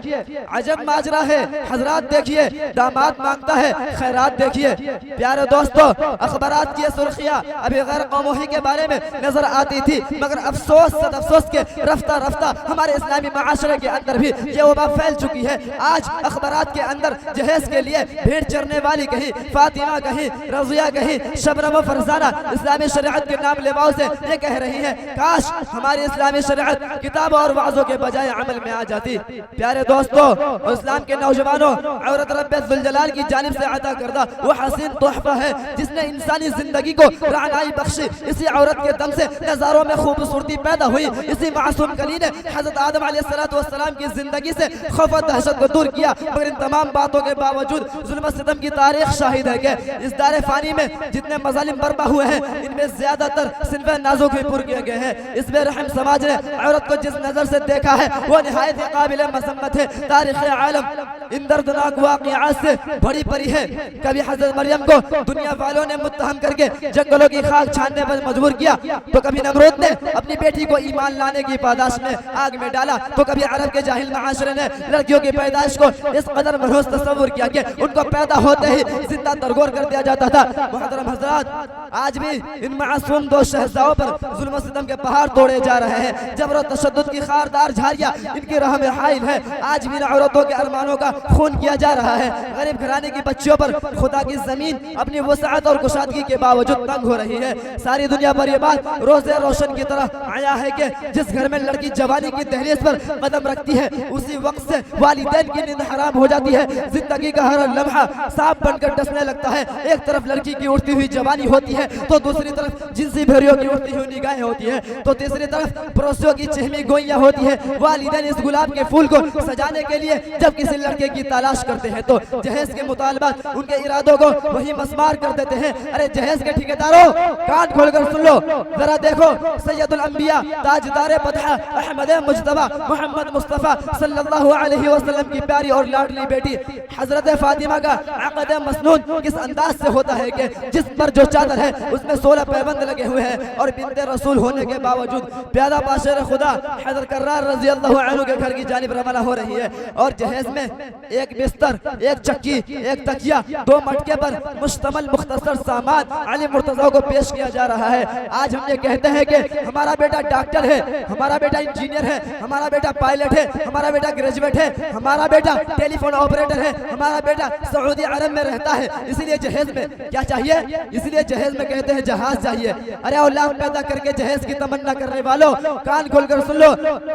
अजब माजरा है हजरात, देखिए दामाद मांगता है खैरात। देखिए प्यारे दोस्तों, अखबारात की सुर्खियां अभी गैर कौमोही के बारे में नजर आती थी, मगर अफसोस अफसोस के रफ्ता रफ्ता हमारे इस्लामी माशरे के अंदर भी ये वबा फैल चुकी है। आज अखबारात के अंदर जहेज के लिए भेड़ चरने वाली कहीं फातिमा, कहीं रज़िया, कहीं शबनम फरजाना इस्लामी शरीयत के नाम लेवाओं से ये कह रही है काश हमारी इस्लामी शरीयत किताब और वाज़ों के बजाय अमल में आ जाती। प्यारे दोस्तों, इस्लाम के नौजवानों, औरत रब्बे जुल जलाल की जानिब से अता करदा वो हसीन तोहफा है जिसने इंसानी जिंदगी को रानाई बख्शी। इसी औरत के दम से नज़ारों में खूबसूरती पैदा हुई। इसी मासूम कली ने हज़रत आदम अलैहिस्सलाम की जिंदगी से खौफ और दहशत को दूर किया। मगर इन तमाम बातों के बावजूद जुल्म सितम की तारीख शाहिद है कि इस दारे फानी में जितने मज़ालिम बर्पा हुए हैं इनमें ज्यादातर सिनफ़े नाजुक भी पूरे किए गए हैं। इस बेरहम समाज ने औरत को जिस नजर से देखा है वो निहायत काबिल मज़म्मत है। तारीख़ आलम इन दर्दनाक वाक़ियात से भरी पड़ी है। कभी हज़रत मरियम को दुनिया वालों ने मुत्तहम करके जंगलों की खाक छानने पर मजबूर किया, तो कभी नमरूद ने अपनी बेटी को ईमान लाने की पादाश में आग में डाला, तो कभी अरब के जाहिल माशरे ने लड़कियों की पैदाइश को इस कदर मनहूस तस्वुर किया कि उनको पैदा होते ही जिंदा दरगोर कर दिया जाता था। मुहतरम हज़रात, आज भी इन मासूम दो शहज़ाओं पर जुल्म सितम के पहाड़ तोड़े जा रहे हैं। जबर और तशद्दुद की खारदार झाड़ियां इनकी राह में हाइल है। आज भी इन औरतों के अरमानों का खून किया जा रहा है। गरीब घराने की बच्चियों पर खुदा की जमीन अपनी वसाअत और कुशादगी के बावजूद तंग हो रही है। सारी दुनिया पर यह बात रोज़े रोशन की तरह आया है कि जिस घर में लड़की जवानी की दहलीज पर कदम रखती है उसी वक्त से वालिदैन की नींद हराम हो जाती है। जिंदगी का हर लम्हा सांप बनकर डसने लगता है। एक तरफ लड़की की उठती हुई जवानी होती है तो दूसरी तरफ जिनसी भेड़ियों की उठती हुई निगाहें होती है, तो तीसरी तरफ पड़ोसियों की चहमी गोइयां होती है। वालिदैन इस गुलाब के फूल को सजाने के लिए जब किसी लड़के की तलाश करते हैं तो जहेज के मुतालबात उनके इरादों को वही मस्मार कर देते हैं। अरे जहेज के ठेकेदारों, कान खोलकर सुन लो, जरा देखो सैयदुल अंबिया ताजदार बदहा अहमद मुज्तबा मोहम्मद मुस्तफ़ा सल्लल्लाहु अलैहि वसल्लम की प्यारी और लाडली बेटी हजरत फातिमा का अक़द मसनून किस अंदाज से होता है कि जिस पर जो चादर है उसमें 16 पैबंद लगे हुए हैं और बिन्ते रसूल होने के बावजूद प्यादा बाशर खुदा हज़रत कर्रार रज़ी अल्लाह अन्हु के घर की जानिब रवाना हो रही है और जहेज में एक बिस्तर, एक चक्की, एक तकिया, 2 मटके पर मुश्तमल मुख्तसर सामान अली मुर्तज़ा को पेश किया जा रहा है। आज हम ये कहते हैं कि हमारा बेटा डॉक्टर है, हमारा बेटा इंजीनियर है, हमारा बेटा पायलट है, हमारा बेटा ग्रेजुएट है, हमारा बेटा टेलीफोन ऑपरेटर है, हमारा बेटा सऊदी अरब में रहता है, इसलिए जहेज में क्या चाहिए? इसलिए जहेज में कहते हैं जहाज चाहिए। अरे औलाद पैदा करके जहेज की तमन्ना करने वालों, कान खोलकर सुन लो।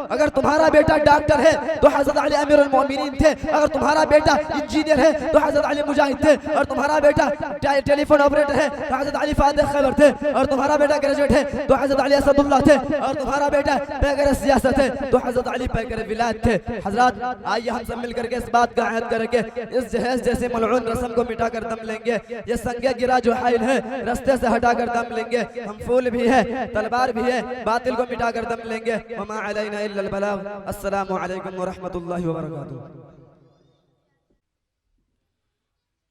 अगर तुम्हारा बेटा डॉक्टर है तो हज़रत अली अमीरुल मोमिनीन थे, अगर तुम्हारा बेटा इंजीनियर है तो हज़रत अली मुजाहिद थे, और तुम्हारा बेटा टेलीफोन ऑपरेटर है तो हज़रत अली फातिह खैबर थे, और तुम्हारा बेटा ग्रेजुएट है तो हज़रत अली असदुल्लाह थे, और तुम्हारा बेटा पैकर सियासत है तो हज़रत अली पैकर विलायत थे। हज़रात आइए हम सब मिलकर के इस बात का अहद करके इस जहेज जैसे मलऊन रस्म को मिटाकर दम लेंगे। ये संगे गिरा जो हाइल है रास्ते से हटाकर दम लेंगे। हम फूल भी है, तलवार भी है, बातिल को मिटाकर दम लेंगे। वमा अलैना इल्लल बलाग। अस्सलामु अलैकुम व रहमतुल्लाहि व बरकातुहू।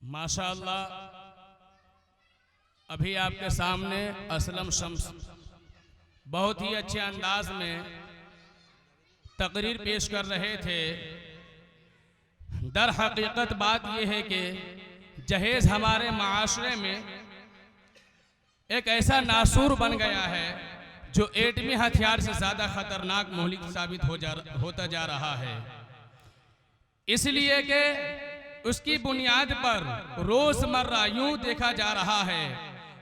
माशाअल्लाह, अभी आपके सामने असलम शम्स बहुत ही अच्छे अंदाज में तकरीर पेश कर रहे थे। दर हकीकत बात यह है कि जहेज हमारे माशरे में एक ऐसा नासूर बन गया है जो एटमी हथियार से ज़्यादा खतरनाक मोहलिक साबित होता जा रहा है, इसलिए कि उसकी बुनियाद पर रोज़मर्रा यूं देखा जा रहा है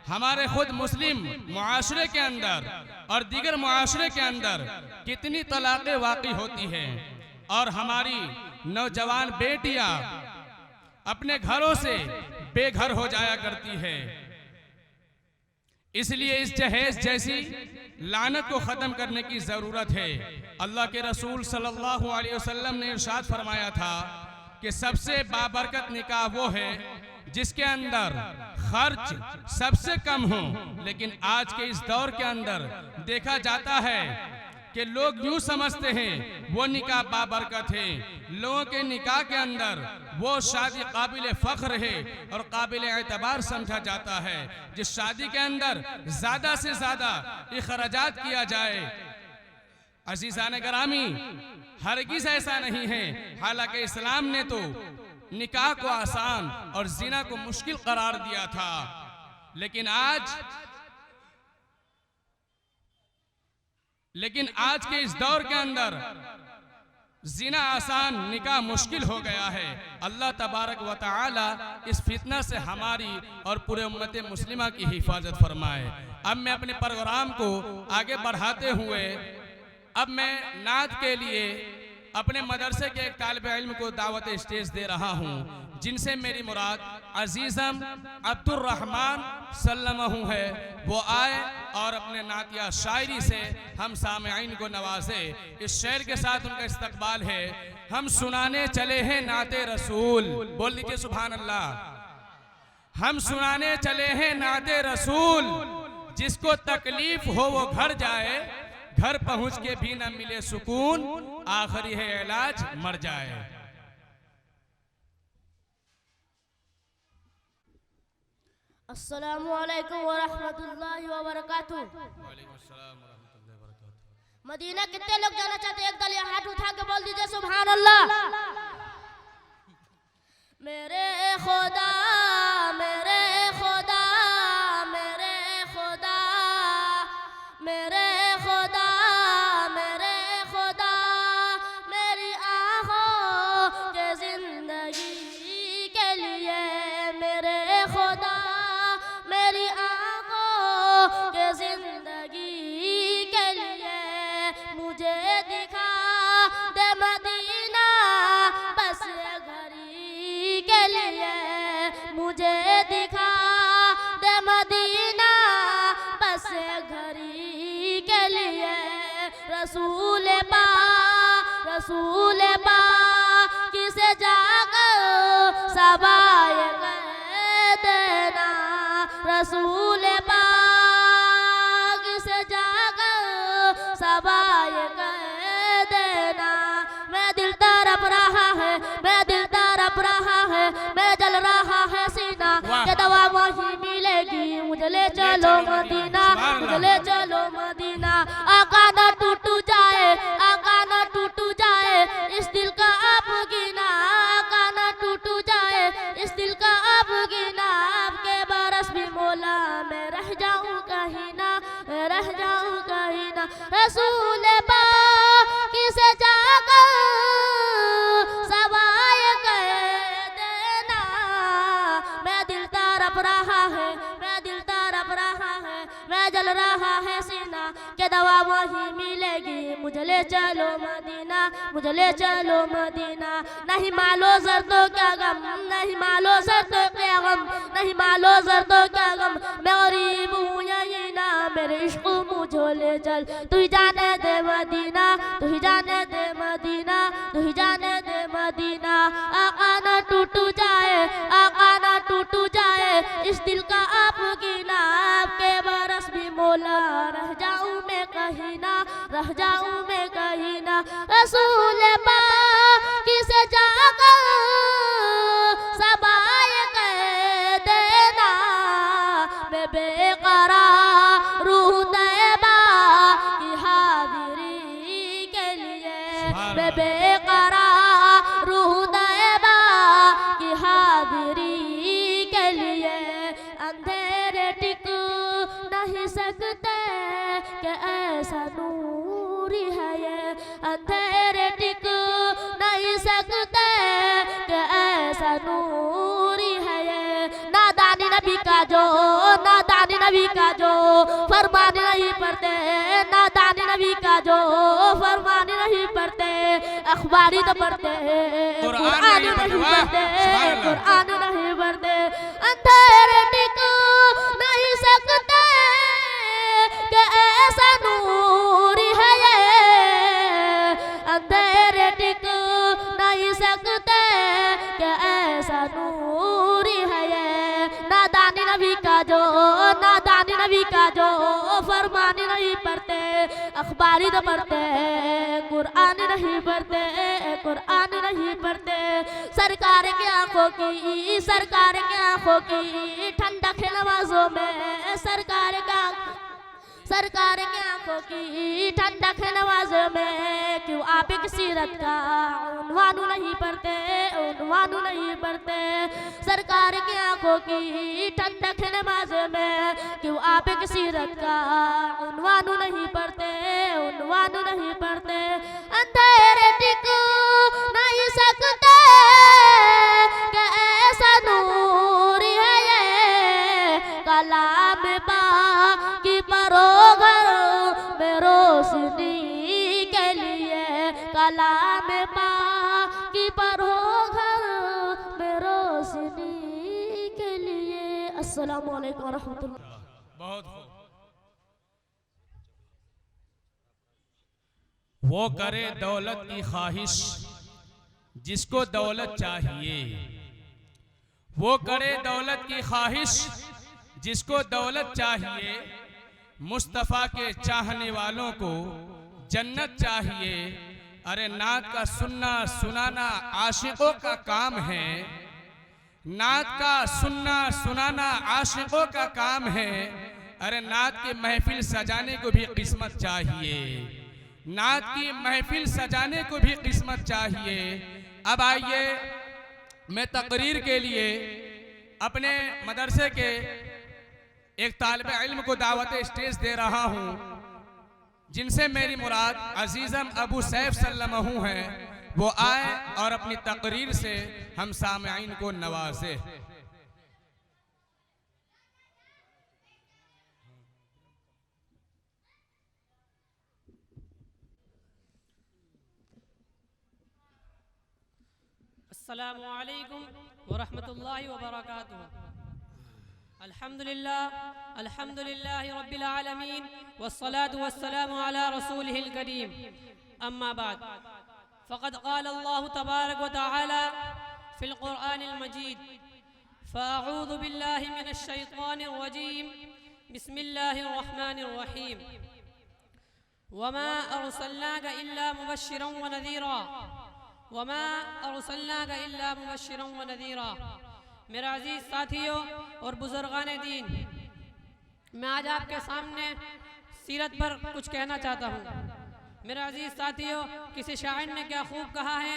हमारे खुद मुस्लिम मुआशरे के अंदर और दीगर मुआशरे के अंदर कितनी तलाक़ें वाक़ई होती हैं और हमारी नौजवान बेटियां अपने घरों से बेघर हो जाया करती है। इसलिए इस जहेज जैसी लानत को ख़त्म करने की ज़रूरत है। अल्लाह के रसूल सल्लल्लाहु अलैहि वसल्लम ने इरशाद फरमाया था कि सबसे बाबरकत निकाह वो है जिसके अंदर खर्च सबसे कम हो। लेकिन आज के इस दौर के अंदर देखा जाता है कि लोग यूं समझते हैं वो निकाह बाबरकत है। लोगों के निकाह के अंदर वो शादी काबिल फ़ख्र है और काबिल एतबार समझा जाता है। जिस शादी के अंदर ज़्यादा से ज़्यादा इखराजात किया जाए। अज़ीज़ान गिरामी, हरगिज़ ऐसा नहीं है। हालांकि इस्लाम ने तो निकाह को आसान और ज़िना को मुश्किल करार दिया था, लेकिन आज के इस दौर के अंदर ज़िना आसान, निकाह मुश्किल हो गया है। अल्लाह तबारक व तआला इस फितना से हमारी और पूरे उम्मत मुस्लिमा की हिफाजत फरमाए। अब मैं अपने प्रोग्राम को आगे बढ़ाते हुए अब मैं नात के लिए अपने मदरसे के एक तालिब इल्म को दावत स्टेज दे रहा हूँ, जिनसे मेरी मुराद अजीज़म अब्दुर रहमान सल्लमहु है। वो आए और अपने नातिया शायरी से हम सामईन को नवाजे। इस शेर के साथ उनका इस्तकबाल है। हम सुनाने चले हैं नाते रसूल, बोल लीजिए सुभान अल्लाह। हम सुनाने चले हैं नाते रसूल, जिसको तकलीफ हो वो घर जाए, घर पहुंच के भी न मिले सुकून, आखिरी है इलाज मर जाए। अस्सलामु अलैकुम व रहमतुल्लाहि व बरकातुहू। मदीना कितने लोग जाना चाहते हैं? एक दल हाथ उठा के बोल दीजिए सुभान अल्लाह। मेरे खुदा मेरे खुदा मेरे खुदा मेरे खुदा मेरे खुदा मेरी आँखों के जिंदगी के लिए, मेरे खुदा मेरी आँखों के जिंदगी के लिए, मुझे दिखा दे मदीना बस घड़ी के लिए, मुझे दिखा दे मदीना बस घड़ी के लिए। रसूल पा किसे जाकर सबाए कर देना, रसूल पा किसे जाकर सब इस दिल का अब गिना काना टूट जाए, इस दिल का अब गिना आपके बरस भी मौला मैं रह जाऊं कहीं ना, रह जाऊं कहीं ना। रसूल पाक से जाकर सवाए कह देना, मैं दिल तरफ रहा है, मैं दिल तरफ रहा है, मैं जल रहा है सीना के दवा वही मिलेगी, मुझे ले चलो मदीना, मुझे ले चलो मदीना। नहीं मालो सर तो क्या गम, नहीं मालो सर तो क्या गम, नहीं मालो सर तो क्या गम, मैं गरीब हूँ यही ना, मेरे इश्क मुझे ले चल, तू ही जाने दे मदीना, तू ही जाने दे मदीना, तू ही जाने दे मदीना। आका ना टूट जाए, आका ना टूट जाए, इस दिल का आप गिना आपके बरस भी मौला रह जाऊं मैं कहीं ना, रह जाऊं मैं कहीं ना। रसूल पाक से जाकर सबाए कह देना, मैं बेकरार रूह तैबा की हाजिरी के लिए, मैं बेकरार रूह तैबा की हाजिरी के लिए। अंधेरे टिक नहीं सकते कि ऐसा नूर है ये, अंधेरे टिक नहीं सकते कि ऐसा नूर है ये। नादानी नबी का जो, नादानी नबी का जो फरमान नहीं पढ़ते, नादानी नबी का जो फरमान नहीं पढ़ते, अखबारी तो पढ़ते कुरान नहीं पढ़ते, कुरान नहीं पढ़ते। अंधेरे टिक नहीं सकते कि ऐसा नूर है ये, अंधेरे टिक नहीं सकते कि ऐसा नूर है ये। नादानी नबी का जो, नादानी नबी का जो फरमान नहीं पढ़ते, अखबारी तो पढ़ते कुरान नहीं पढ़ते, कुरान नहीं पढ़ते। सरकार की आंखों की, सरकार की आंखों की ठंडक है नमाजों में, सरकार का, सरकार की आंखों की ठंडक है नवाज में। क्यों आप एक सीरत का उन्वान नहीं पढ़ते, उन्वान नहीं पढ़ते। सरकार की आंखों की ठंडक है नमाज में, क्यों आप एक सीरत का उन्वान नहीं पढ़ते, उन्वान नहीं पढ़ते। अंधेरे टिक नहीं सकते कि ऐसा नूर है ये, कलाम पाक की परोगर में रोशनी के लिए, कलाम पाक की परोगर में रोशनी के लिए। अस्सलामु अलैकुम व रहमतुल्लाह। बहुत खूब। वो करे दौलत की ख्वाहिश जिसको दौलत चाहिए, वो करे दौलत की ख्वाहिश जिसको दौलत चाहिए। मुस्तफ़ा के चाहने वालों को जन्नत चाहिए। अरे नात का सुनना सुनाना आशिकों का काम है, नात का सुनना सुनाना आशिकों का काम है। अरे नात की महफिल सजाने को भी किस्मत चाहिए, नात की महफिल सजाने को भी किस्मत चाहिए। अब आइए मैं तकरीर के लिए अपने मदरसे के एक तालिब इल्म को दावत स्टेज दे रहा हूँ, जिनसे मेरी मुराद अजीज़म अबू सैफ सल्लमहू है। वो आए और अपनी तकरीर से हम सामईन को नवाजे। अस्सलामु अलैकुम वरहमतुल्लाहि वबरकातुहू। अल्हम्दुलिल्लाह, अल्हम्दुलिल्लाहि रब्बिल आलमीन, वस्सलातु वस्सलामु अला रसूलिहिल करीम। अम्मा बाद, फ़क़द क़ाल अल्लाहु तबारक व तआला फ़िल क़ुरआनिल मजीद, फ़अऊज़ु बिल्लाहि मिनश शैतानिर रजीम, बिस्मिल्लाहिर रहमानिर रहीम। वमा अर्सलनाका इल्ला मुबश्शिरन व नज़ीरा, वमा अर्सलनाका इल्ला मुबश्शिरन व नज़ीरा। मेरा अजीज़ साथियों और बुजुर्गान दीन, मैं आज आपके सामने सीरत पर कुछ कहना चाहता हूँ। मेरे अजीज साथियों, किसी शायर ने क्या खूब कहा है,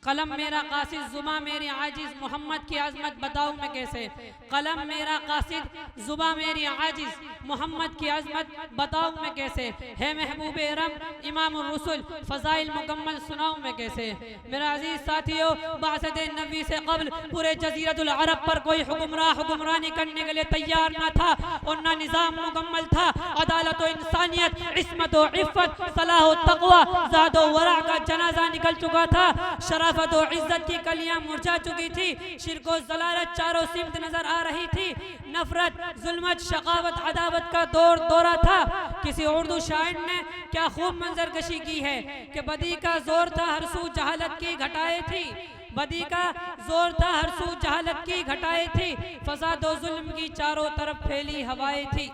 कलम मेरा कासिद जुबा मेरी आजिज, मोहम्मद की आजमत बताऊं मैं कैसे। कलम मेरा कासिद जुबा मेरी आजिज, मोहम्मद की आजमत बताऊं मैं कैसे। है महबूब अरम इमामुर रसूल, फजाइल मुकम्मल सुनाऊं मैं कैसे। मेरा अजीज साथियों, बासत नबी से कबल पूरे जजीरतुल अरब पर कोई हुक्मरानी करने के लिए तैयार ना था और ना निज़ाम मुकम्मल था। अदालत व इंसानियत, इस्मत व इफ़्फ़त, सलाह व तक़वा, ज़ाद व वरा का जनाजा निकल चुका था। शराफत व इज्जत की कलियां मुरझा चुकी थी। शिर्क व ज़लालत चारों सिमत नजर आ रही थी। नफरत, जुल्मत, शकावत, अदावत का दौरा था। किसी उर्दू शायर ने क्या खूब मंजरकशी की है कि बदी का जोर था हर सू जहालत की घटाए थी। बदी का जोर था हर सू जहालत की घटाए थी। फसाद व जुल्म की चारों तरफ फैली हवाएं थी।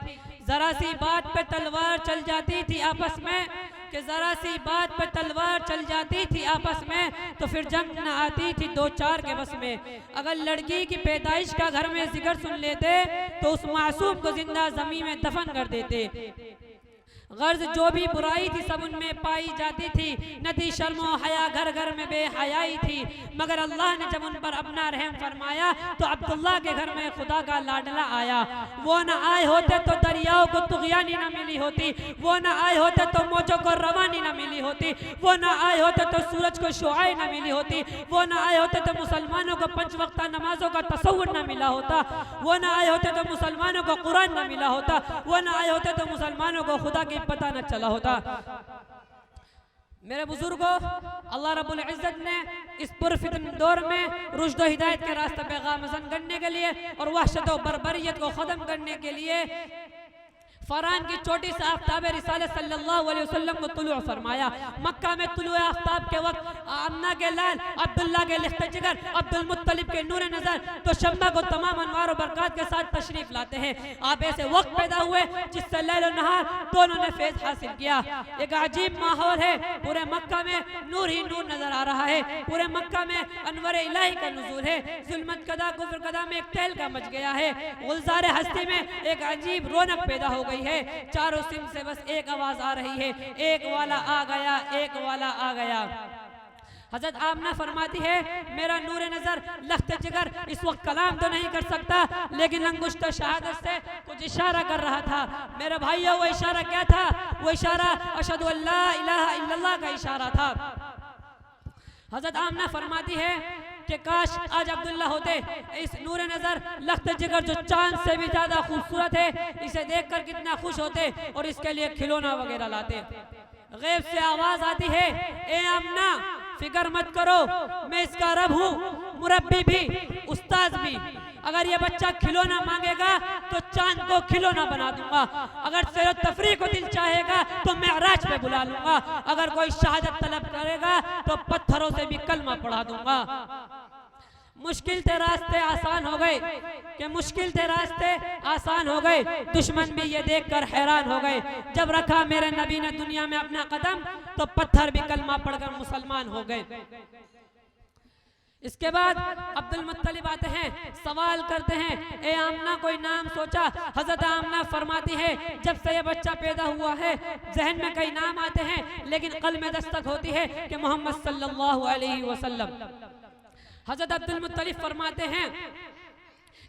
जरा सी बात पे तलवार चल जाती थी आपस में, कि जरा सी बात पे तलवार चल जाती थी आपस में, तो फिर जंग न आती थी दो चार के बस में। अगर लड़की की पैदाइश का घर में जिक्र सुन लेते तो उस मासूम को जिंदा जमीन में दफन कर देते। गर्ज जो भी बुराई थी सब उनमें पाई जाती थी। न थी शर्मो हया, घर घर में बेहयाई थी। मगर अल्लाह ने जब उन पर अपना रहम फरमाया तो अब्दुल्ला के घर में खुदा का लाडला आया। वो न आए होते तो दरियाओं को तुग़यानी न मिली होती। वो न आए होते तो मौजों को रवानी न मिली होती। वो न आए होते तो सूरज को शुआई न मिली होती। वो न आए होते तो मुसलमानों को 5 वक्ता नमाजों का तसव्वुर न मिला होता। वो न आए होते तो मुसलमानों को कुरान न मिला होता। वो न आए होते तो मुसलमानों को खुदा की पता न चला होता। मेरे बुजुर्गों, अल्लाह रब्बुल इज्जत ने इस पुरफितन दौर में रुश्द व हिदायत के रास्ते पे गामज़न करने के लिए और वहशत व बर्बरियत को ख़त्म करने के लिए फरहान की चोटी से आफ्ताब रिसालत सल्लल्लाहु अलैहि वसल्लम को तुलू फरमाया। मक्का में तुलू आफ्ताब के वक्त आमना के लाल, अब्दुल्ला के लिख्ते जिगर, अब्दुल मुत्तलिब के नूर नजर तो शम्मा को तमाम अनवार और बरकत के साथ तशरीफ लाते हैं। आप ऐसे वक्त पैदा हुए जिससे लैल और नहार दोनों ने फैज़ हासिल किया। एक अजीब माहौल है, पूरे मक्का में नूर ही नूर नजर आ रहा है। पूरे मक्का में अनवर इलाही का नुज़ूल है। जुल्मत कदा कुफ्र कदा में एक तहलका मच गया है। गुलजार हस्ती में एक अजीब रौनक पैदा हो गई है। चारों सिम से बस एक आवाज आ रही है, एक वाला आ गया, एक वाला आ गया। हजरत आमना फरमाती है, मेरा नूर नजर लख्त जिगर इस वक्त कलाम तो नहीं कर सकता, लेकिन अंगुश्त शहादत से कुछ इशारा कर रहा था। मेरे भाइयों, वो इशारा क्या था? वो इशारा अशहदु अल्ला इलाहा इल्लल्लाह का इशारा था। हजरत आमना फरमाती है कि काश आज अब्दुल्ला होते। इस नूर नजर लख्त जिगर जो चांद से भी ज्यादा खूबसूरत है, इसे देखकर कितना खुश होते और इसके लिए खिलौना वगैरह लाते। गैब से आवाज आती है, ए आमना फिक्र मत करो, मैं इसका रब हूँ, मुरब्बी भी, उस्ताद भी। अगर ये बच्चा खिलौना मांगेगा तो चांद को खिलौना बना दूंगा। अगर सैर तफरीह को दिल चाहेगा तो मेराज पे बुला लूंगा। अगर कोई शहादत तलब करेगा तो पत्थरों से भी कलमा पढ़ा दूंगा। मुश्किल थे रास्ते आसान हो गए, कि मुश्किल थे रास्ते आसान हो गए। दुश्मन भी ये देखकर हैरान हो गए। जब रखा मेरे नबी ने दुनिया में अपना कदम तो पत्थर भी कलमा पढ़कर मुसलमान हो गए। इसके बाद अब्दुल मुत्तलिब आते हैं, सवाल करते हैं, ए आमना कोई नाम सोचा? हजरत आमना फरमाती है, जब से ये बच्चा पैदा हुआ है जहन में कई नाम आते हैं, लेकिन कल्ब में दस्तक होती है कि मोहम्मद सल्लल्लाहु अलैहि वसल्लम। हजरत अब्दुल मुत्तलिब फरमाते हैं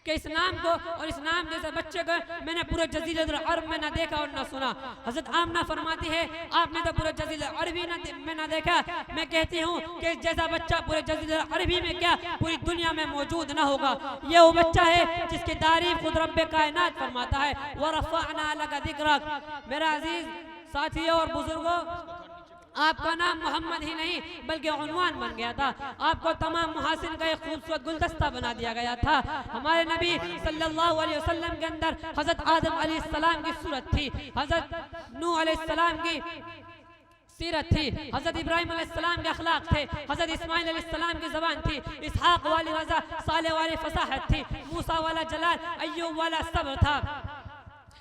कि इस नाम को और इस नाम जैसे बच्चे को मैंने पूरे जज़ीरतुल अरब में ना देखा और ना सुना। हजरत आमना फरमाती है, आपने तो पूरे जज़ीरतुल अरबी में ना देखा। मैं कहती हूँ कि जैसा बच्चा पूरे जज़ीरतुल अरबी में क्या पूरी दुनिया में मौजूद ना होगा। ये वो बच्चा है जिसकी तारीफ खुद रब्बे कायनात फरमाता है, व रफ़अना लका ज़िक्रक। मेरा अजीज साथियों और बुजुर्गों, आपका नाम मोहम्मद ही नहीं बल्कि उन्वान बन गया था। आपको तमाम मुहासिन का एक खूबसूरत गुलदस्ता बना दिया गया था। हमारे नबी सल्लल्लाहु अलैहि वसल्लम के अंदर हजरत आदम अलैहिस्सलाम की सूरत थी, हजरत नूह अलैहिस्सलाम की सीरत थी, हजरत इब्राहिम अलैहिस्सलाम के अखलाक थे, हजरत इस्माइल अलैहिस्सलाम की ज़बान थी, इसहाक वाली रज़ा, सालेह वाली फसाहत थी, मूसा वाला जलाल, अय्यूब वाला सब्र था।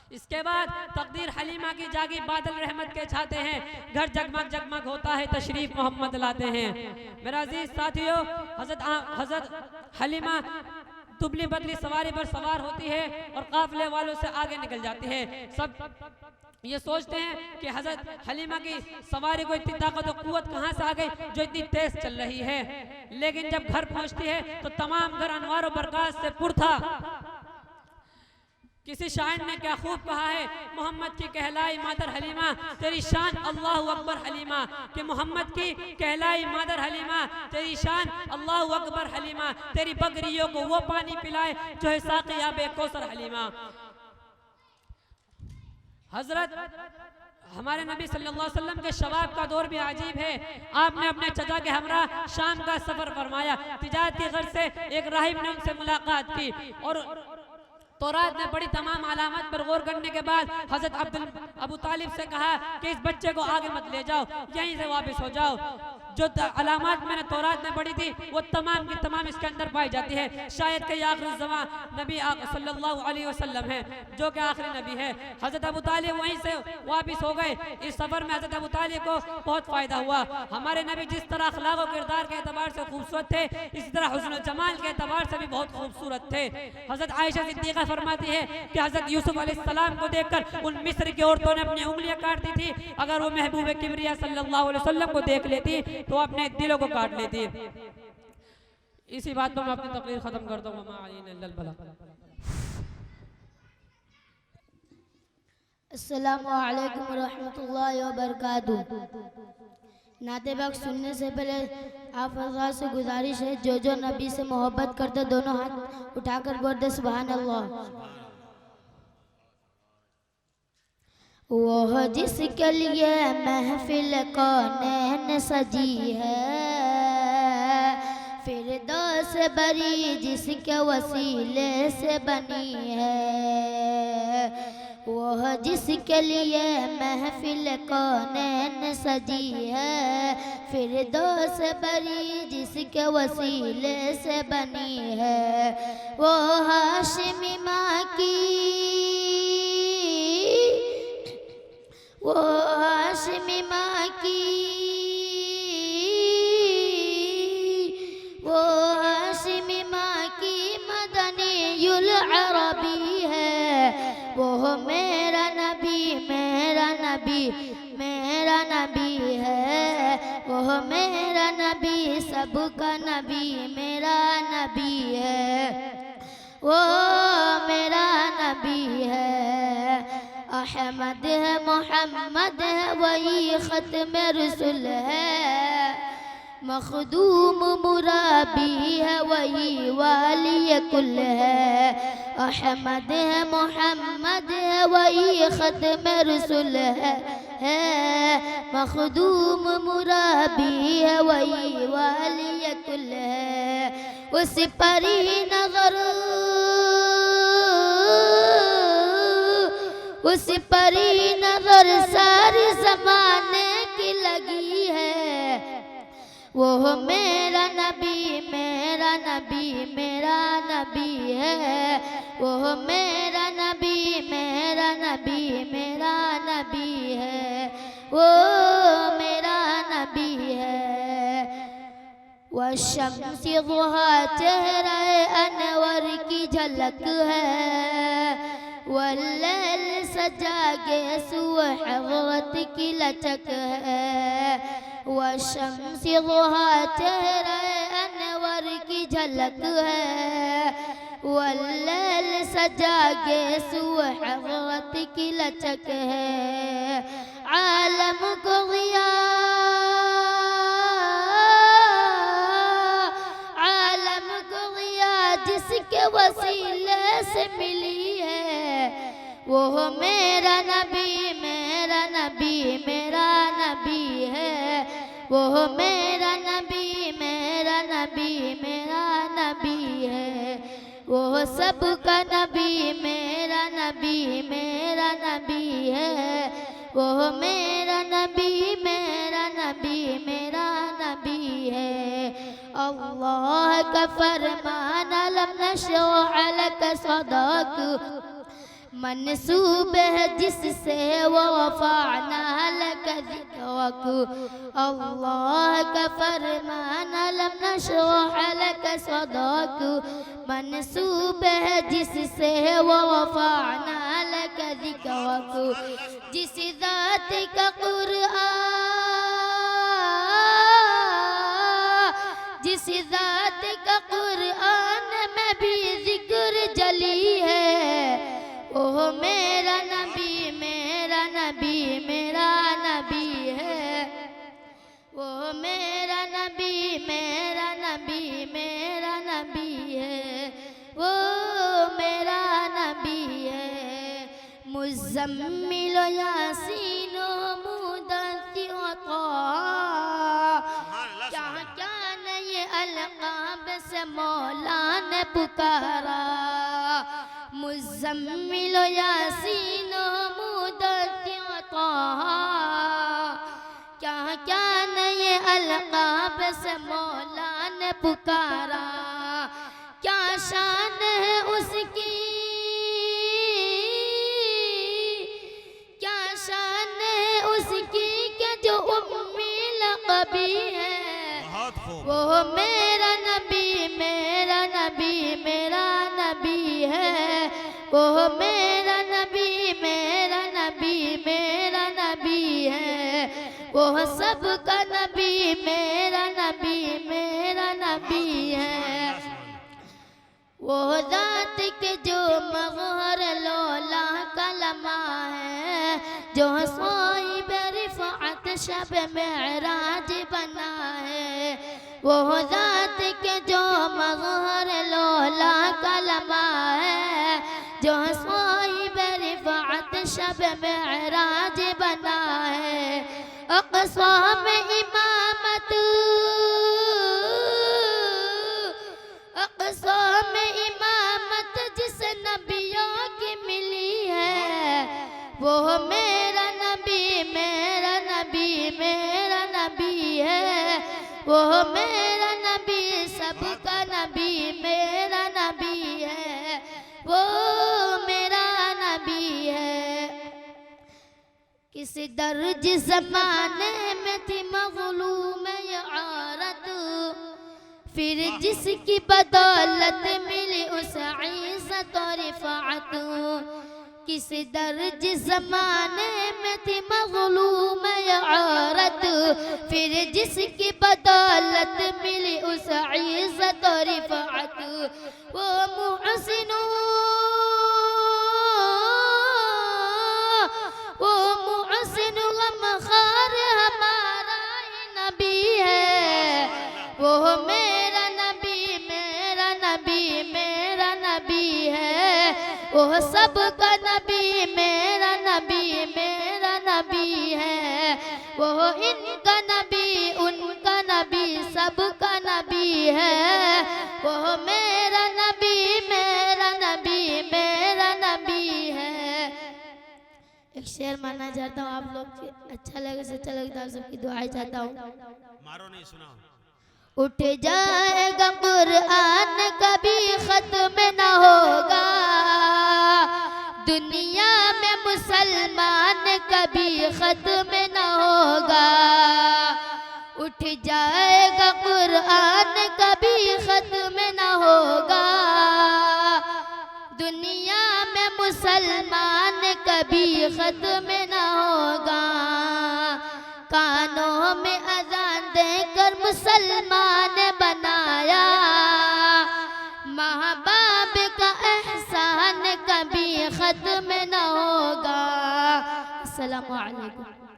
इसके बाद तकदीर हलीमा की जागी, बादल रहमत के छाते हैं, घर जगमग जगमग होता है, तशरीफ मोहम्मद लाते हैं। मेरा अजीज साथियों, हजरत हलीमा दुबली बदली सवारी पर सवार होती है और काफिले वालों से आगे निकल जाती है। सब ये सोचते हैं कि हजरत हलीमा की सवारी को इतनी ताकत और कुव्वत कहाँ से आ गई जो इतनी तेज चल रही है, लेकिन जब घर पहुंचती है तो तमाम घर अनवार और बरकत से पुर था। किसी शायर ने क्या खूब कहा है, मोहम्मद की कहलाई मादर हलीमा तेरी शान अल्लाहु अकबर हलीमा, कि मोहम्मद की कहलाई मादर हलीमा तेरी शान अल्लाहु अकबर हलीमा, तेरी बकरियों को वो पानी पिलाए जो है साक़ी आबे कौसर हलीमा। हजरत हमारे नबी सल्लल्लाहु अलैहि वसल्लम के शबाब का दौर भी अजीब है। आपने अपने चचा के हमरा शाम का सफर फरमाया। तिजारती गर्ज से एक राहिब ने उनसे मुलाकात की और तौरात में बड़ी तमाम अलामत पर गौर करने के बाद हजरत अबू तालिब से कहा कि इस बच्चे को आगे मत ले जाओ, यहीं से वापस हो जाओ। जो अलामत मैंने तौरात में पढ़ी थी वो तमाम की तमाम इसके अंदर पाई जाती है। शायद के आखिरी ज़मान नबी सल्लल्लाहु अलैहि वसल्लम है जो कि आखिरी नबी है। हजरत अबू तालिब वहीं से वापस हो गए। इस सफर में हजरत अबू तालिब को बहुत फायदा हुआ। हमारे नबी जिस तरह अखलाक और किरदार के एतबार से खूबसूरत थे, इसी तरह हुस्न जमाल के एतबार से भी बहुत खूबसूरत थे। हजरत आयशा सिद्दीक़ा फरमाती है कि हजरत यूसुफ अलैहिस्सलाम को देखकर उन मिस्र की औरतों ने अपनी उंगलियां काट दी थी। अगर वो महबूब किबरिया सल्लल्लाहु अलैहि वसल्लम को देख लेती तो अपने दिलों को काट लेती। इसी बात पर मैं अपनी तकरीर खत्म करता हूँ। अस्सलामु अलैकुम रहमतुल्लाहि व बरकातुहू। नाते बाग सुनने से पहले आप हज़रात से गुजारिश है, जो नबी से मोहब्बत करते दोनों हाथ उठाकर बोल दे सुभान अल्लाह। वो जिसके लिए महफिल कौनैन सजी है, फिरदौस बरी जिसके वसीले से बनी है। वो जिसके लिए महफिल कौनैन सजी है, फिरदौस बरी जिसके वसीले से बनी है। वो हाशिमी माँ की, वो हाशिमी माँ की, वो हाशिमी माँ की मदनीयुल अरबी है। वो मेरा नबी, मेरा नबी, मेरा नबी है। वो मेरा नबी, सबका नबी, मेरा नबी है। वो मेरा नबी है। अहमद है, मोहम्मद है, वही ख़त्म रसूल है। मखदूम मुराबी है, वही वाली कुल है। अहमद है, मोहम्मद है, वही ख़त्म रसूल है। मखदूम मुराबी है, वही वाली कुल है। उस पर ही नज़र, उस पर ही नजर सारे ज़माने की लगी है। वो मेरा नबी, मेरा नबी, मेरा नबी है। वो मेरा नबी, मेरा नबी, मेरा नबी है। वो मेरा नबी है। वशम्सी दुहा चेहरा अनवर की झलक है। वल्लैल सजा के सुबह हज़रत की लचक है। वशम्सी दुहा चेहरा अनवर की झलक है। वल्लैल सजा के सुबह हज़रत की लचक है। आलम को गिया, आलम को गिया जिसके वसीले से मिली है। वो मेरा नबी, मेरा नबी, मेरा नबी है। वो मेरा नबी, मेरा नबी, मेरा नबी है। वो सबका नबी, मेरा नबी, मेरा नबी है। वो मेरा नबी, मेरा नबी, मेरा नबी है। अल्लाह का फरमान लम नशरह लक सदक, मंसूब है जिससे वो वफ़ाना लक लक ज़िक्रक, अल्लाह का फरमान अलम नशरह लक सदरक, मंसूब है जिससे वो वफ़अना लक ज़िक्रक, जिस ज़ात का जिस ज़ात का कुरान में भी जिक्र जली है, ओह मेरा नबी मेरा नबी मेरा नबी है, वो मेरा नबी मेरा नबी मेरा नबी है, वो मेरा नबी है। मुज़म्मिल यासीन मुदत्तिर क्या क्या नए अलक़ाब से मौला ने पुकारा, मुज़म्मिल यासीन मुदत्तिर क्या क्या नए अलक़ाब से मौला ने पुकारा, क्या शान है उसकी, क्या शान है उसकी कि जो उम्मी लक़बी है, वो मेरा नबी मेरा नबी मेरा नबी है, वो मेरा नबी मेरा नबी मेरा नबी है, वो सबका नबी मेरा नबी मेरा नबी है। वो ज़ात के जो मग़हर लौला कलमा है, जो साहिब रिफ़अत शब मेराज बना है, वो ज़ात के जो मग़हर लौला कलमा है, जो साहिब रिफ़अत शब मेराज बना है। अक़सा में इमामत, अक़सा में इमामत जिस नबियों की मिली है, वो मेरा नबी मेरा नबी मेरा नबी है, वो मेरा नबी सबका नबी मेरा नबी है, वो मेरा नबी है। किस दर्ज ज़माने में थी मग़लूम ये औरत, फिर जिसकी बदौलत मिली उस इज़्ज़त और रिफ़अत, किस दर्ज ज़माने में थी मग़लूम ये औरत, फिर जिसकी बदौलत मिली उस इज़्ज़त और रिफ़अत, वो मुहसिन गमख़ार हमारा ही नबी है, वो मेरा नबी मेरा नबी मेरा नबी है, वो सबका नबी मेरा नबी मेरा नबी है, वो इनका नबी उनका नबी सबका नबी है, वो मेरा नबी मेरा नबी मेरा नबी है। एक शेर मानना चाहता हूँ, आप लोग के अच्छा लगे से अच्छा लगता है, सबकी दुआएं चाहता हूँ। मारो नहीं सुनाओ। उठ जाएगा कुरान कभी खत्म न होगा, दुनिया में मुसलमान कभी खत्म न होगा। उठ जाएगा कुरान कभी खत्म न होगा, दुनिया में मुसलमान कभी खत्म न होगा। कानों में अज़ान देकर मुसलमान बनाया, माँ बाप का एहसान कभी खत्म न होगा। अस्सलामु अलैकुम।